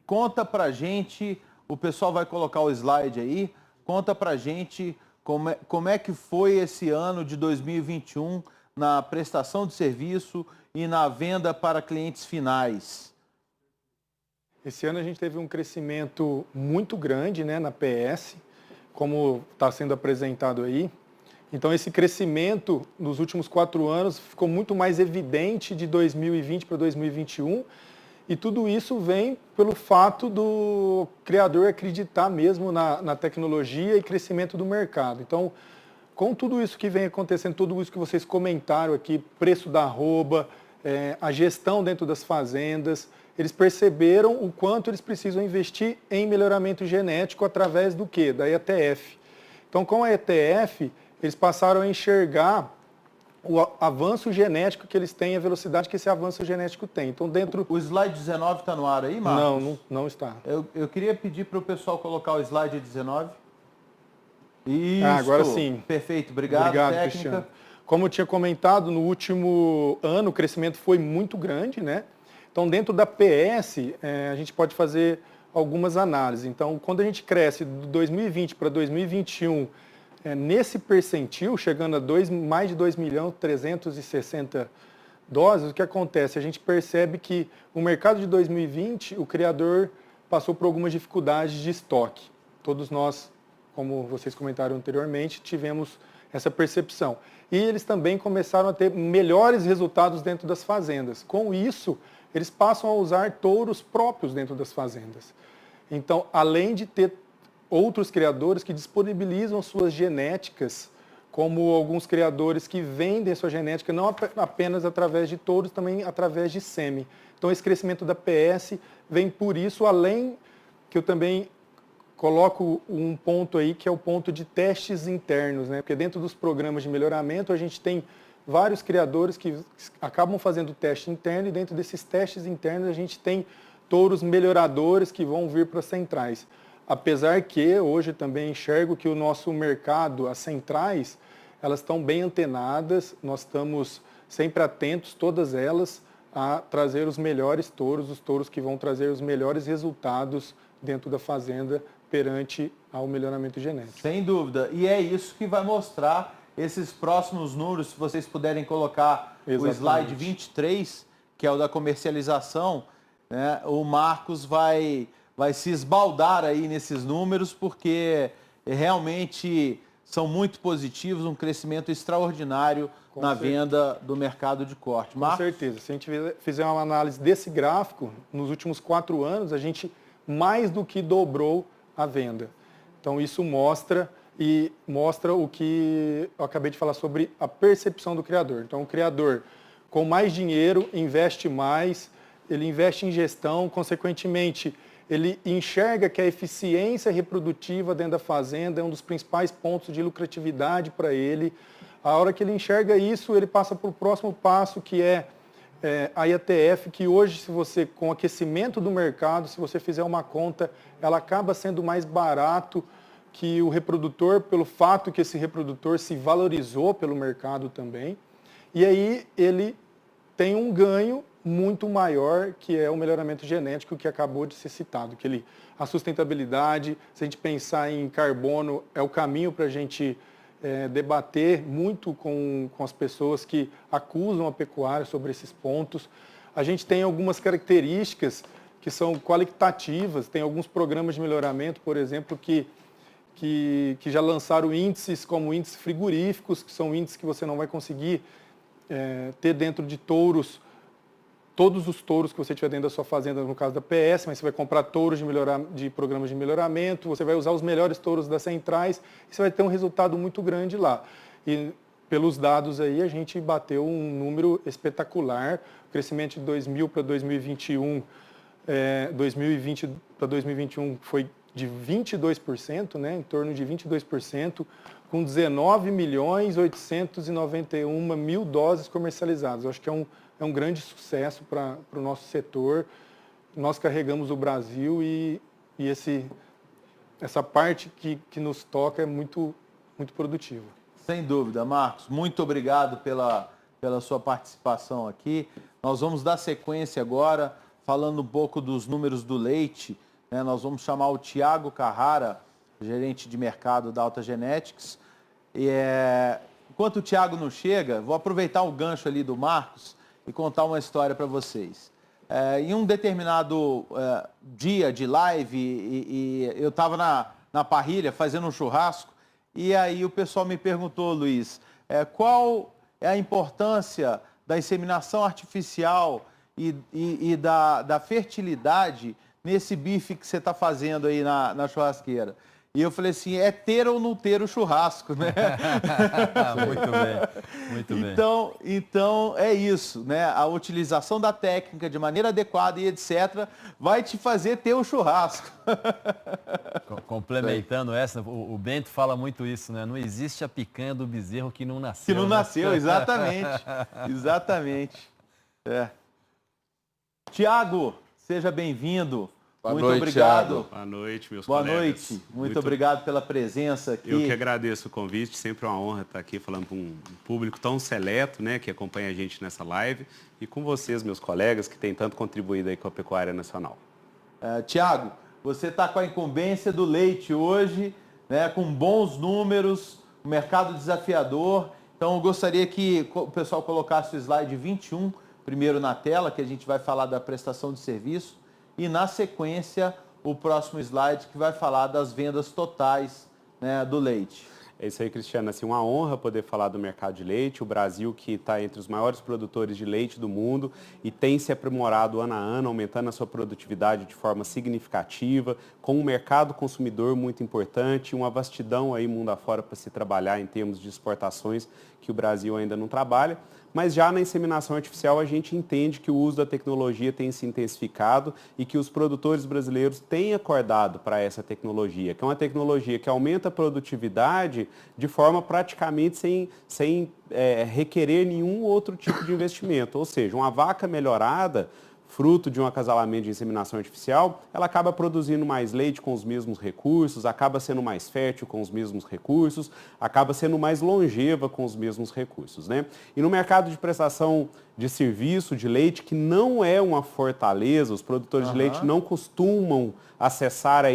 [SPEAKER 3] conta para a gente, o pessoal vai colocar o slide aí, conta para a gente como é que foi esse ano de 2021 na prestação de serviço e na venda para clientes finais.
[SPEAKER 11] Esse ano a gente teve um crescimento muito grande, né, na PS, como está sendo apresentado aí. Então esse crescimento nos últimos 4 anos ficou muito mais evidente de 2020 para 2021, e tudo isso vem pelo fato do criador acreditar mesmo na tecnologia e crescimento do mercado. Então, com tudo isso que vem acontecendo, tudo isso que vocês comentaram aqui, preço da arroba, a gestão dentro das fazendas, eles perceberam o quanto eles precisam investir em melhoramento genético através do quê? Da ETF. Então, com a ETF, eles passaram a enxergar o avanço genético que eles têm, a velocidade que esse avanço genético tem. Então, dentro...
[SPEAKER 3] O slide 19 está no ar aí, Marcos?
[SPEAKER 11] Não está.
[SPEAKER 3] Eu queria pedir para o pessoal colocar o slide 19. Isso.
[SPEAKER 11] Agora sim.
[SPEAKER 3] Perfeito, obrigado técnica.
[SPEAKER 11] Cristiano. Como eu tinha comentado, no último ano o crescimento foi muito grande, né? Então, dentro da PS, a gente pode fazer algumas análises. Então, quando a gente cresce de 2020 para 2021, nesse percentil, chegando a mais de 2.360.000 doses, o que acontece? A gente percebe que o mercado de 2020, o criador passou por algumas dificuldades de estoque. Todos nós, como vocês comentaram anteriormente, tivemos essa percepção. E eles também começaram a ter melhores resultados dentro das fazendas. Com isso, eles passam a usar touros próprios dentro das fazendas. Então, além de ter outros criadores que disponibilizam suas genéticas, como alguns criadores que vendem sua genética não apenas através de touros, também através de sêmen. Então, esse crescimento da PS vem por isso, além que eu também coloco um ponto aí, que é o ponto de testes internos, né? Porque dentro dos programas de melhoramento, a gente tem vários criadores que acabam fazendo teste interno, e dentro desses testes internos a gente tem touros melhoradores que vão vir para as centrais. Apesar que hoje também enxergo que o nosso mercado, as centrais, elas estão bem antenadas, nós estamos sempre atentos, todas elas, a trazer os melhores touros, os touros que vão trazer os melhores resultados dentro da fazenda perante ao melhoramento genético.
[SPEAKER 3] Sem dúvida, e é isso que vai mostrar esses próximos números, se vocês puderem colocar. Exatamente. O slide 23, que é o da comercialização, né, o Marcos vai se esbaldar aí nesses números, porque realmente são muito positivos, um crescimento extraordinário na venda do mercado de corte.
[SPEAKER 11] Com certeza. Se a gente fizer uma análise desse gráfico, nos últimos 4 anos, a gente mais do que dobrou a venda. Então, isso mostra o que eu acabei de falar sobre a percepção do criador. Então, o criador, com mais dinheiro, investe mais, ele investe em gestão, consequentemente, ele enxerga que a eficiência reprodutiva dentro da fazenda é um dos principais pontos de lucratividade para ele. A hora que ele enxerga isso, ele passa para o próximo passo, que é a IATF, que hoje, se você, com o aquecimento do mercado, se você fizer uma conta, ela acaba sendo mais barato que o reprodutor, pelo fato que esse reprodutor se valorizou pelo mercado também. E aí ele tem um ganho muito maior, que é o melhoramento genético que acabou de ser citado. A sustentabilidade, se a gente pensar em carbono, é o caminho para a gente debater muito com as pessoas que acusam a pecuária sobre esses pontos. A gente tem algumas características que são qualitativas, tem alguns programas de melhoramento, por exemplo, que já lançaram índices como índices frigoríficos, que são índices que você não vai conseguir ter dentro de touros, todos os touros que você tiver dentro da sua fazenda, no caso da PS, mas você vai comprar touros de programas de melhoramento, você vai usar os melhores touros das centrais, e você vai ter um resultado muito grande lá. E pelos dados aí, a gente bateu um número espetacular, o crescimento de 2000 para 2021, 2020 para 2021 foi de 22%, né, em torno de 22%, com 19.891.000 doses comercializadas. Eu acho que é um grande sucesso para o nosso setor. Nós carregamos o Brasil e essa parte que nos toca é muito, muito produtiva.
[SPEAKER 3] Sem dúvida, Marcos. Muito obrigado pela sua participação aqui. Nós vamos dar sequência agora, falando um pouco dos números do leite. Né? Nós vamos chamar o Thiago Carrara, gerente de mercado da Alta Genetics. Enquanto o Thiago não chega, vou aproveitar o gancho ali do Marcos e contar uma história para vocês. Em um determinado dia de live, eu estava na parrilha fazendo um churrasco, e aí o pessoal me perguntou, Luiz, qual é a importância da inseminação artificial e da fertilidade nesse bife que você está fazendo aí na churrasqueira? E eu falei assim, é ter ou não ter o churrasco, né?
[SPEAKER 5] Muito bem, muito bem.
[SPEAKER 3] Então é isso, né? A utilização da técnica de maneira adequada e etc. vai te fazer ter o churrasco.
[SPEAKER 5] Complementando essa, o Bento fala muito isso, né? Não existe a picanha do bezerro que não nasceu.
[SPEAKER 3] Que não nasceu, exatamente. Exatamente. Tiago, seja bem-vindo.
[SPEAKER 4] Boa
[SPEAKER 3] muito
[SPEAKER 4] noite,
[SPEAKER 3] obrigado.
[SPEAKER 4] Thiago.
[SPEAKER 12] Boa noite, meus
[SPEAKER 3] Boa
[SPEAKER 12] colegas.
[SPEAKER 3] noite. Muito obrigado pela presença aqui.
[SPEAKER 12] Eu que agradeço o convite, sempre uma honra estar aqui falando para um público tão seleto, né, que acompanha a gente nessa live, e com vocês, meus colegas, que têm tanto contribuído aí com a pecuária nacional.
[SPEAKER 3] Tiago, você está com a incumbência do leite hoje, né, com bons números, um mercado desafiador. Então, eu gostaria que o pessoal colocasse o slide 21 primeiro na tela, que a gente vai falar da prestação de serviço. E, na sequência, o próximo slide que vai falar das vendas totais, né, do leite.
[SPEAKER 12] É isso aí, Cristiano. Assim, uma honra poder falar do mercado de leite. O Brasil, que está entre os maiores produtores de leite do mundo e tem se aprimorado ano a ano, aumentando a sua produtividade de forma significativa, com um mercado consumidor muito importante, uma vastidão aí mundo afora para se trabalhar em termos de exportações que o Brasil ainda não trabalha. Mas já na inseminação artificial a gente entende que o uso da tecnologia tem se intensificado e que os produtores brasileiros têm acordado para essa tecnologia, que é uma tecnologia que aumenta a produtividade de forma praticamente sem requerer nenhum outro tipo de investimento. Ou seja, uma vaca melhorada, fruto de um acasalamento de inseminação artificial, ela acaba produzindo mais leite com os mesmos recursos, acaba sendo mais fértil com os mesmos recursos, acaba sendo mais longeva com os mesmos recursos, né? E no mercado de prestação de serviço de leite, que não é uma fortaleza, os produtores de leite não costumam acessar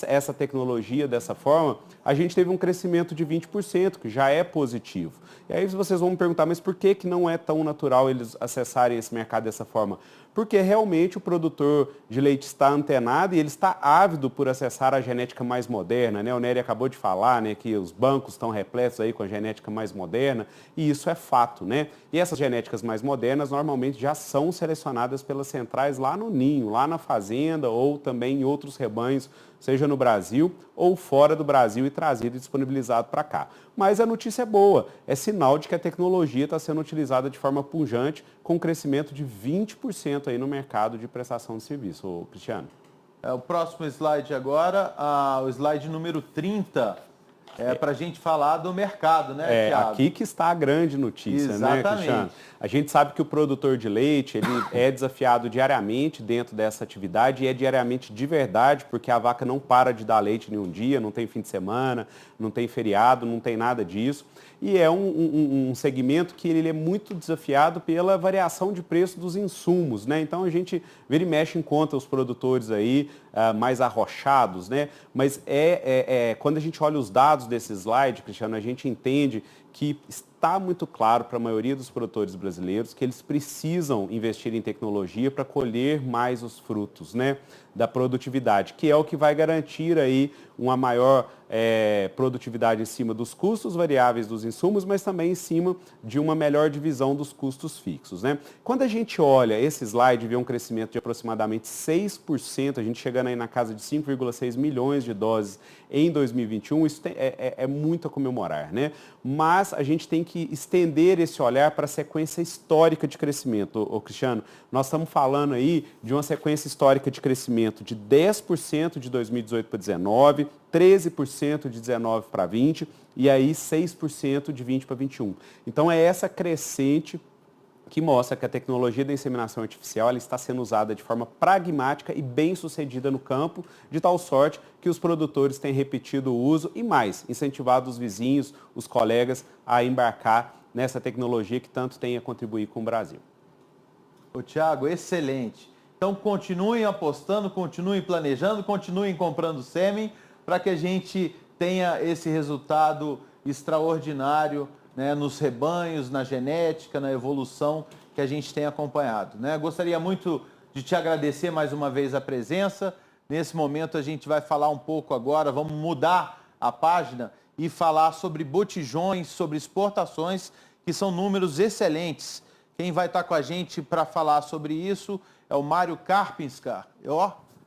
[SPEAKER 12] essa tecnologia dessa forma, a gente teve um crescimento de 20%, que já é positivo. E aí vocês vão me perguntar, mas por que não é tão natural eles acessarem esse mercado dessa forma? Porque realmente o produtor de leite está antenado e ele está ávido por acessar a genética mais moderna, né? O Nery acabou de falar, né, que os bancos estão repletos aí com a genética mais moderna, e isso é fato, né? E essas genéticas mais modernas normalmente já são selecionadas pelas centrais lá no ninho, lá na fazenda ou também em outros rebanhos, seja no Brasil ou fora do Brasil, e trazido e disponibilizado para cá. Mas a notícia é boa, é sinal de que a tecnologia está sendo utilizada de forma pujante, com um crescimento de 20% aí no mercado de prestação de serviço, Cristiano.
[SPEAKER 3] O próximo slide agora, o slide número 30, para a gente falar do mercado, né, Thiago?
[SPEAKER 12] Aqui que está a grande notícia, né, Cristiano? A gente sabe que o produtor de leite, ele é desafiado diariamente dentro dessa atividade, e é diariamente de verdade, porque a vaca não para de dar leite em um dia, não tem fim de semana, não tem feriado, não tem nada disso. E é um segmento que ele é muito desafiado pela variação de preço dos insumos, né? Então a gente vira e mexe em conta os produtores aí mais arrochados, né? Mas quando a gente olha os dados desse slide, Cristiano, a gente entende que está muito claro para a maioria dos produtores brasileiros que eles precisam investir em tecnologia para colher mais os frutos, né, da produtividade, que é o que vai garantir aí uma maior produtividade em cima dos custos variáveis dos insumos, mas também em cima de uma melhor divisão dos custos fixos, né? Quando a gente olha esse slide, vê um crescimento de aproximadamente 6%, a gente chegando aí na casa de 5,6 milhões de doses em 2021, isso é muito a comemorar, né? Mas a gente tem que estender esse olhar para a sequência histórica de crescimento, Cristiano. Nós estamos falando aí de uma sequência histórica de crescimento de 10% de 2018 para 2019, 13% de 19 para 20 e aí 6% de 20 para 21. Então é essa crescente que mostra que a tecnologia da inseminação artificial ela está sendo usada de forma pragmática e bem sucedida no campo, de tal sorte que os produtores têm repetido o uso e mais, incentivado os vizinhos, os colegas a embarcar nessa tecnologia que tanto tem a contribuir com o Brasil.
[SPEAKER 3] Thiago, excelente. Então continuem apostando, continuem planejando, continuem comprando sêmen para que a gente tenha esse resultado extraordinário, né, nos rebanhos, na genética, na evolução que a gente tem acompanhado, né? Gostaria muito de te agradecer mais uma vez a presença. Nesse momento a gente vai falar um pouco agora, vamos mudar a página e falar sobre botijões, sobre exportações, que são números excelentes. Quem vai estar com a gente para falar sobre isso é o Mário Karpinska.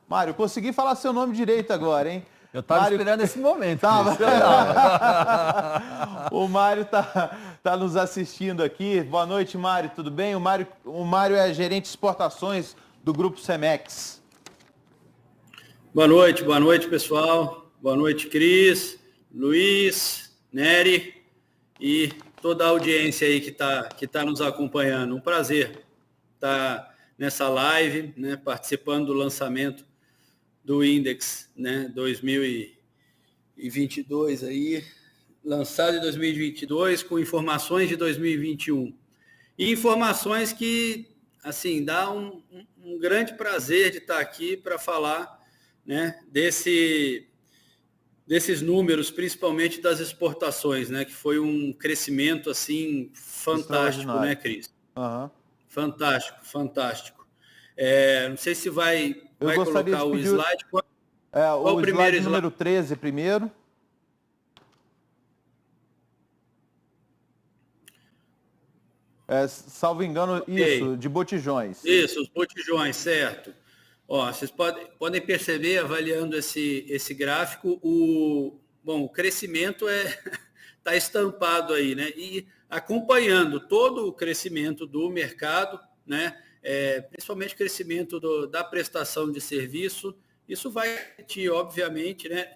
[SPEAKER 3] Mário, consegui falar seu nome direito agora, hein?
[SPEAKER 5] Eu estava esperando esse momento.
[SPEAKER 3] O Mário tá nos assistindo aqui. Boa noite, Mário, tudo bem? O Mário é gerente de exportações do Grupo Cemex.
[SPEAKER 13] Boa noite, pessoal. Boa noite, Cris, Luiz, Nery e toda a audiência aí que tá nos acompanhando. Um prazer estar nessa live, né, participando do lançamento do Index, né, 2022 aí, lançado em 2022 com informações de 2021. E informações que, assim, dá um grande prazer de estar aqui para falar, né, desses números, principalmente das exportações, né, que foi um crescimento, assim, fantástico, né, Cris?
[SPEAKER 3] Uhum.
[SPEAKER 13] Fantástico. Não sei se vai colocar o slide. Qual
[SPEAKER 3] o primeiro slide número 13 primeiro. Salvo engano, okay. Isso, de botijões.
[SPEAKER 13] Isso, os botijões, certo. Vocês podem perceber, avaliando esse gráfico, o crescimento está estampado aí, né? E acompanhando todo o crescimento do mercado, né? Principalmente o crescimento da prestação de serviço, isso vai refletir, obviamente, né,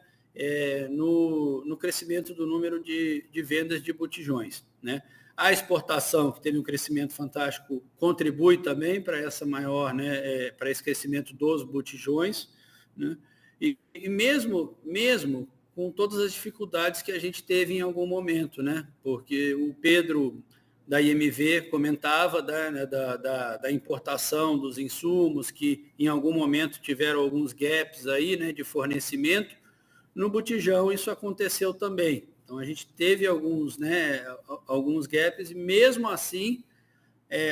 [SPEAKER 13] no crescimento do número de vendas de botijões, né? A exportação, que teve um crescimento fantástico, contribui também para essa maior, né, para esse crescimento dos botijões, né? E mesmo com todas as dificuldades que a gente teve em algum momento, né? Porque o Pedro da IMV comentava da importação dos insumos, que em algum momento tiveram alguns gaps aí, né, de fornecimento. No botijão isso aconteceu também. Então a gente teve alguns gaps, e mesmo assim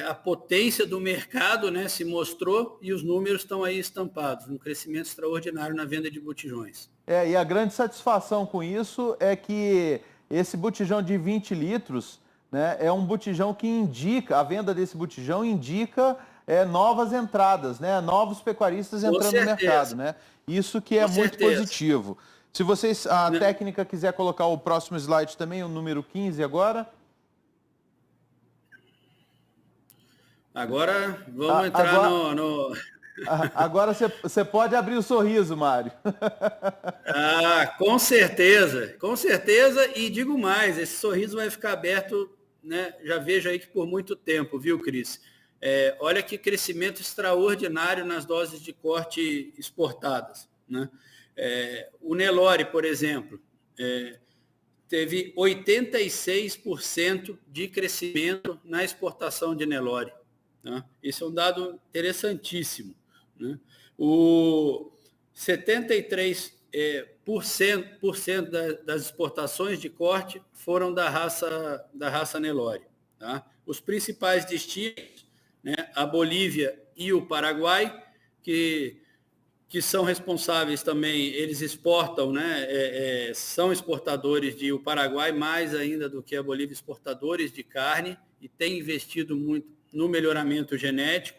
[SPEAKER 13] a potência do mercado, né, se mostrou, e os números estão aí estampados, um crescimento extraordinário na venda de botijões.
[SPEAKER 3] E a grande satisfação com isso é que esse botijão de 20 litros, né, é um botijão que indica, a venda desse botijão indica novas entradas, né, novos pecuaristas entrando no mercado, né? Isso que é muito positivo. Se vocês, a técnica quiser colocar o próximo slide também, o número 15 agora.
[SPEAKER 13] Agora vamos entrar no...
[SPEAKER 3] Agora você pode abrir o sorriso, Mário.
[SPEAKER 13] Com certeza, e digo mais, esse sorriso vai ficar aberto, né? Já vejo aí que por muito tempo, viu, Cris? Olha que crescimento extraordinário nas doses de corte exportadas, né? O Nelore, por exemplo, teve 86% de crescimento na exportação de Nelore. Tá? Esse é um dado interessantíssimo, né? O 73% das exportações de corte foram da raça Nelore. Tá? Os principais destinos, né, a Bolívia e o Paraguai, que são responsáveis também, eles exportam, né, são exportadores o Paraguai mais ainda do que a Bolívia, exportadores de carne, e tem investido muito no melhoramento genético,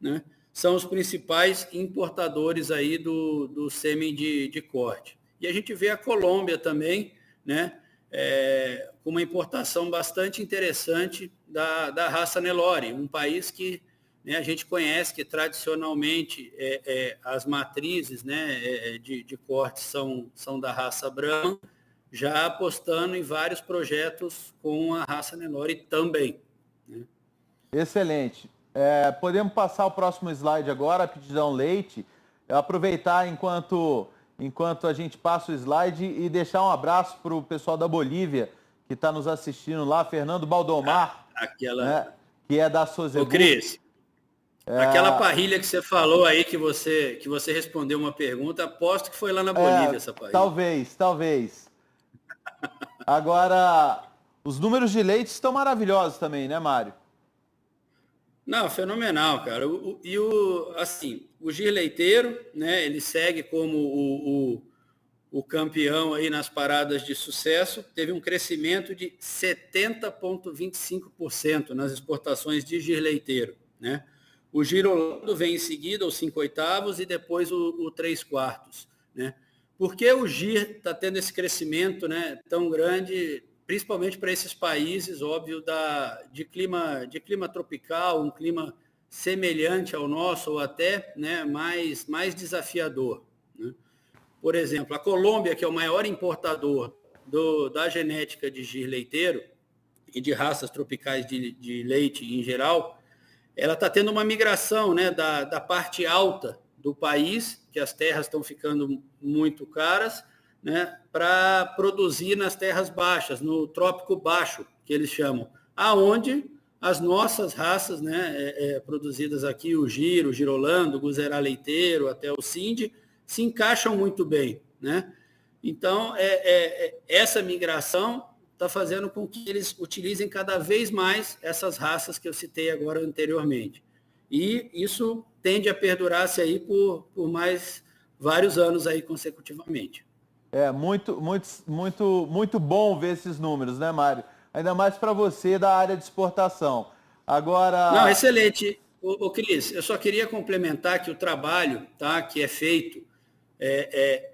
[SPEAKER 13] né? São os principais importadores aí do sêmen de corte. E a gente vê a Colômbia também, né, com uma importação bastante interessante da raça Nelore, um país que, né, a gente conhece que tradicionalmente as matrizes, né, de corte são da raça Brahma, já apostando em vários projetos com a raça Nelore também, né?
[SPEAKER 3] Excelente. Podemos passar o próximo slide agora, a aptidão leite. Aproveitar enquanto a gente passa o slide e deixar um abraço para o pessoal da Bolívia que está nos assistindo lá, Fernando Baldomar, né, que é da Sozebu.
[SPEAKER 13] Ô, Cris, aquela parrilha que você falou aí, que você respondeu uma pergunta, aposto que foi lá na Bolívia essa parrilha.
[SPEAKER 3] Talvez. Agora, os números de leite estão maravilhosos também, né, Mário?
[SPEAKER 13] Não, fenomenal, cara. O Gir Leiteiro, né, ele segue como o campeão aí nas paradas de sucesso, teve um crescimento de 70,25% nas exportações de Gir Leiteiro, né? O Girolando vem em seguida, os 5/8 e depois o 3/4, né? Por que o Gir está tendo esse crescimento, né, tão grande, principalmente para esses países, óbvio, de clima tropical, um clima semelhante ao nosso, ou até, né, mais desafiador, né? Por exemplo, a Colômbia, que é o maior importador da genética de Gir Leiteiro e de raças tropicais de leite em geral, ela está tendo uma migração, né, da parte alta do país, que as terras estão ficando muito caras, né, para produzir nas terras baixas, no trópico baixo, que eles chamam, aonde as nossas raças, né, produzidas aqui, o Giro, o Girolando, o Guzerá Leiteiro, até o Cindy, se encaixam muito bem, né? Então, essa migração está fazendo com que eles utilizem cada vez mais essas raças que eu citei agora anteriormente. E isso tende a perdurar-se aí por mais vários anos aí consecutivamente.
[SPEAKER 3] Muito bom ver esses números, né, Mário? Ainda mais para você da área de exportação. Agora...
[SPEAKER 13] Não, excelente. Ô, Cris, eu só queria complementar que o trabalho, tá, que é feito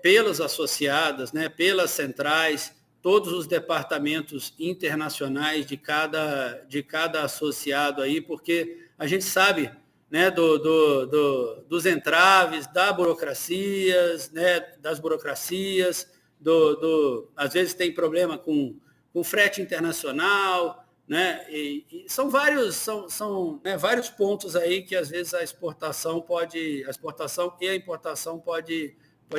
[SPEAKER 13] pelas associadas, né, pelas centrais, todos os departamentos internacionais de cada associado aí, porque a gente sabe, né, dos entraves, das burocracias, às vezes tem problema com frete internacional, né, e são vários pontos aí que às vezes a exportação e a importação pode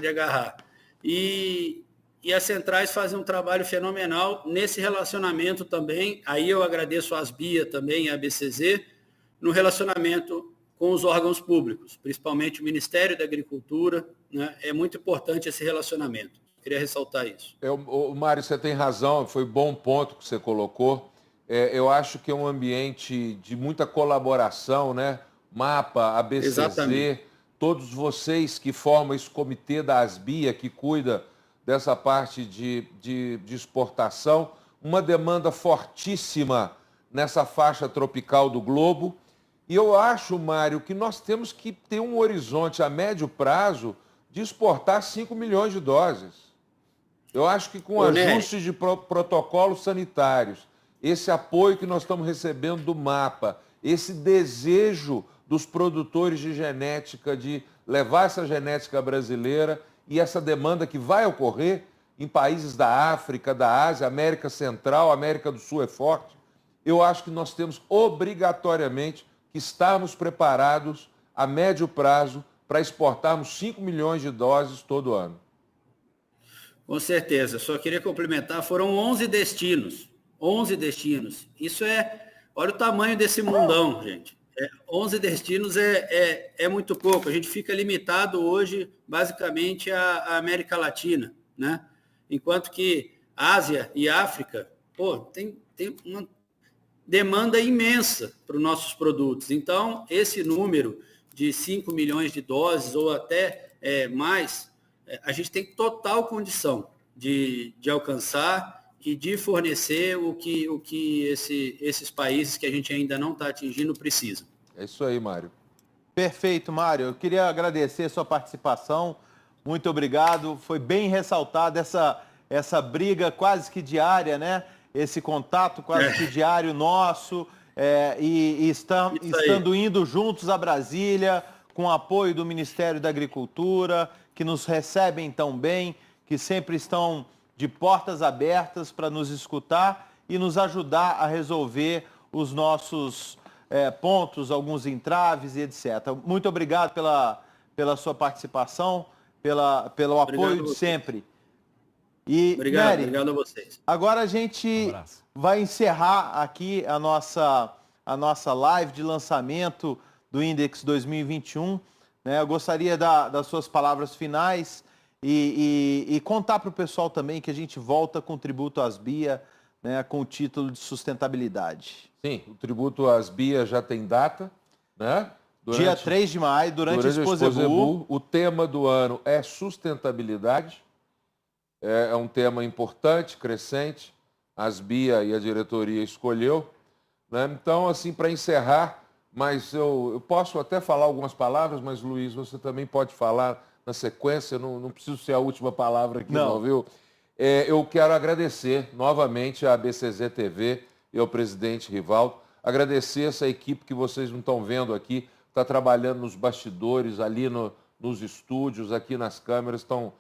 [SPEAKER 13] agarrar. E e as centrais fazem um trabalho fenomenal nesse relacionamento também. Aí eu agradeço a Asbia também, a BCZ, no relacionamento com os órgãos públicos, principalmente o Ministério da Agricultura, né? É muito importante esse relacionamento. Queria ressaltar isso.
[SPEAKER 4] Mário, você tem razão, foi um bom ponto que você colocou. Eu acho que é um ambiente de muita colaboração, né? MAPA, ABCZ, exatamente. Todos vocês que formam esse comitê da Asbia, que cuida dessa parte de exportação, uma demanda fortíssima nessa faixa tropical do globo. E eu acho, Mário, que nós temos que ter um horizonte a médio prazo de exportar 5 milhões de doses. Eu acho que com ajustes de protocolos sanitários, esse apoio que nós estamos recebendo do MAPA, esse desejo dos produtores de genética de levar essa genética brasileira e essa demanda que vai ocorrer em países da África, da Ásia, América Central, América do Sul é forte, eu acho que nós temos obrigatoriamente que estarmos preparados a médio prazo para exportarmos 5 milhões de doses todo ano.
[SPEAKER 13] Com certeza. Só queria complementar, foram 11 destinos. 11 destinos. Isso olha o tamanho desse mundão, gente. 11 destinos é muito pouco. A gente fica limitado hoje, basicamente, à América Latina, né? Enquanto que Ásia e África, tem uma demanda imensa para os nossos produtos. Então, esse número de 5 milhões de doses ou até mais, a gente tem total condição de alcançar e de fornecer o que esses países que a gente ainda não está atingindo precisam.
[SPEAKER 4] É isso aí, Mário.
[SPEAKER 3] Perfeito, Mário. Eu queria agradecer a sua participação. Muito obrigado. Foi bem ressaltada essa briga quase que diária, né? Esse contato quase que diário nosso. Estando indo juntos a Brasília, com apoio do Ministério da Agricultura, que nos recebem tão bem, que sempre estão de portas abertas para nos escutar e nos ajudar a resolver os nossos pontos, alguns entraves e etc. Muito obrigado pela sua participação, pelo apoio de sempre. E,
[SPEAKER 13] obrigado a vocês.
[SPEAKER 3] Agora a gente vai encerrar aqui a nossa live de lançamento do Index 2021. Né? Eu gostaria das suas palavras finais e contar para o pessoal também que a gente volta com o tributo às BIA, né, com o título de sustentabilidade.
[SPEAKER 4] Sim, o tributo às BIA já tem data, né?
[SPEAKER 3] Dia 3 de maio, durante a Exposebu.
[SPEAKER 4] O tema do ano é sustentabilidade. É um tema importante, crescente. A Asbia e a diretoria escolheu. Né? Então, assim, para encerrar, mas eu posso até falar algumas palavras, mas, Luiz, você também pode falar na sequência, não preciso ser a última palavra aqui, não, viu? Eu quero agradecer novamente à BCZ TV e ao presidente Rivaldo, agradecer essa equipe que vocês não estão vendo aqui, está trabalhando nos bastidores, ali nos estúdios, aqui nas câmeras, estão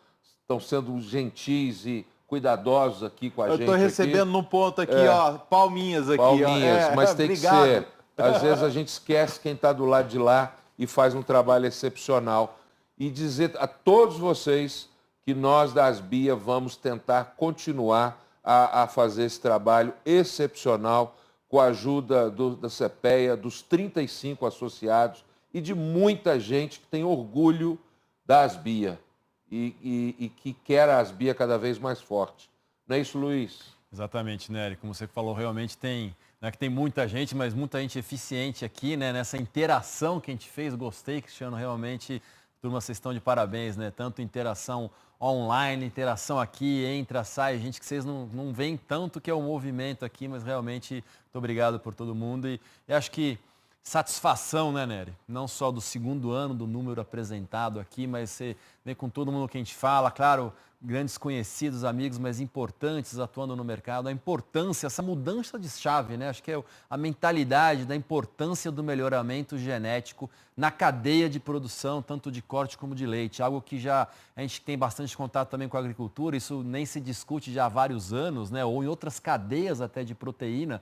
[SPEAKER 4] sendo gentis e cuidadosos aqui com a gente.
[SPEAKER 3] Eu estou recebendo no ponto aqui, palminhas aqui.
[SPEAKER 4] Palminhas, mas tem que ser. Às vezes a gente esquece quem está do lado de lá e faz um trabalho excepcional. E dizer a todos vocês que nós da Asbia vamos tentar continuar a fazer esse trabalho excepcional com a ajuda da CPEA, dos 35 associados e de muita gente que tem orgulho da Asbia e que quer a Asbia cada vez mais forte. Não é isso, Luiz?
[SPEAKER 5] Exatamente, Nery. Como você falou, realmente não é que tem muita gente, mas muita gente eficiente aqui, né? Nessa interação que a gente fez. Gostei, Cristiano, realmente. Turma, vocês estão de parabéns, né? Tanto interação online, interação aqui, entra, sai, gente que vocês não veem tanto que é o movimento aqui, mas realmente muito obrigado por todo mundo. E acho que satisfação, né, Nery? Não só do segundo ano, do número apresentado aqui, mas você vê com todo mundo que a gente fala, claro, grandes conhecidos, amigos, mas importantes atuando no mercado, a importância, essa mudança de chave, né? Acho que é a mentalidade da importância do melhoramento genético na cadeia de produção, tanto de corte como de leite, algo que já a gente tem bastante contato também com a agricultura, isso nem se discute já há vários anos, né? Ou em outras cadeias até de proteína,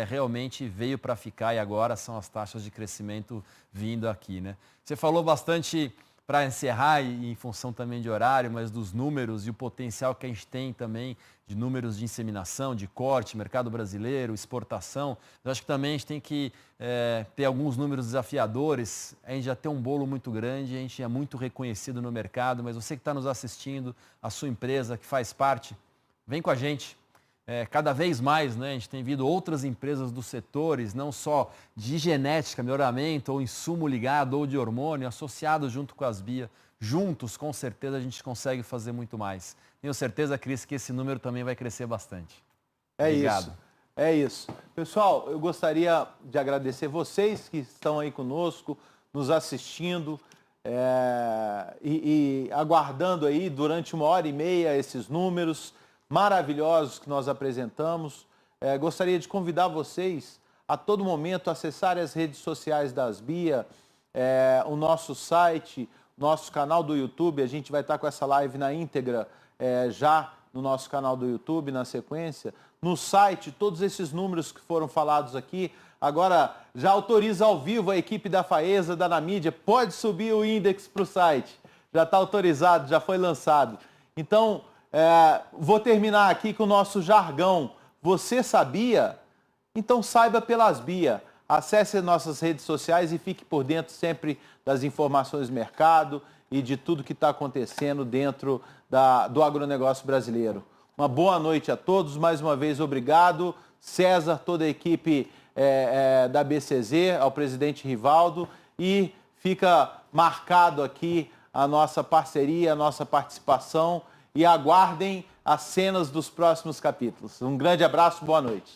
[SPEAKER 5] realmente veio para ficar e agora são as taxas de crescimento vindo aqui, né? Você falou bastante para encerrar, e em função também de horário, mas dos números e o potencial que a gente tem também de números de inseminação, de corte, mercado brasileiro, exportação. Eu acho que também a gente tem que ter alguns números desafiadores. A gente já tem um bolo muito grande, a gente é muito reconhecido no mercado, mas você que está nos assistindo, a sua empresa que faz parte, vem com a gente. Cada vez mais, né, a gente tem visto outras empresas dos setores, não só de genética, melhoramento, ou insumo ligado, ou de hormônio, associados junto com as BIA. Juntos, com certeza, a gente consegue fazer muito mais. Tenho certeza, Cris, que esse número também vai crescer bastante. Obrigado.
[SPEAKER 3] É isso. Pessoal, eu gostaria de agradecer vocês que estão aí conosco, nos assistindo e aguardando aí durante 1h30 esses números maravilhosos que nós apresentamos. Gostaria de convidar vocês a todo momento a acessarem as redes sociais da Asbia, o nosso site, nosso canal do YouTube. A gente vai estar com essa live na íntegra já no nosso canal do YouTube, na sequência. No site, todos esses números que foram falados aqui. Agora, já autoriza ao vivo a equipe da Faesa, da Namídia. Pode subir o índice para o site. Já está autorizado, já foi lançado. Então, vou terminar aqui com o nosso jargão. Você sabia? Então saiba pela Asbia. Acesse nossas redes sociais e fique por dentro sempre das informações do mercado e de tudo que está acontecendo dentro do agronegócio brasileiro. Uma boa noite a todos. Mais uma vez, obrigado. César, toda a equipe da BCZ, ao presidente Rivaldo. E fica marcado aqui a nossa parceria, a nossa participação. E aguardem as cenas dos próximos capítulos. Um grande abraço, boa noite.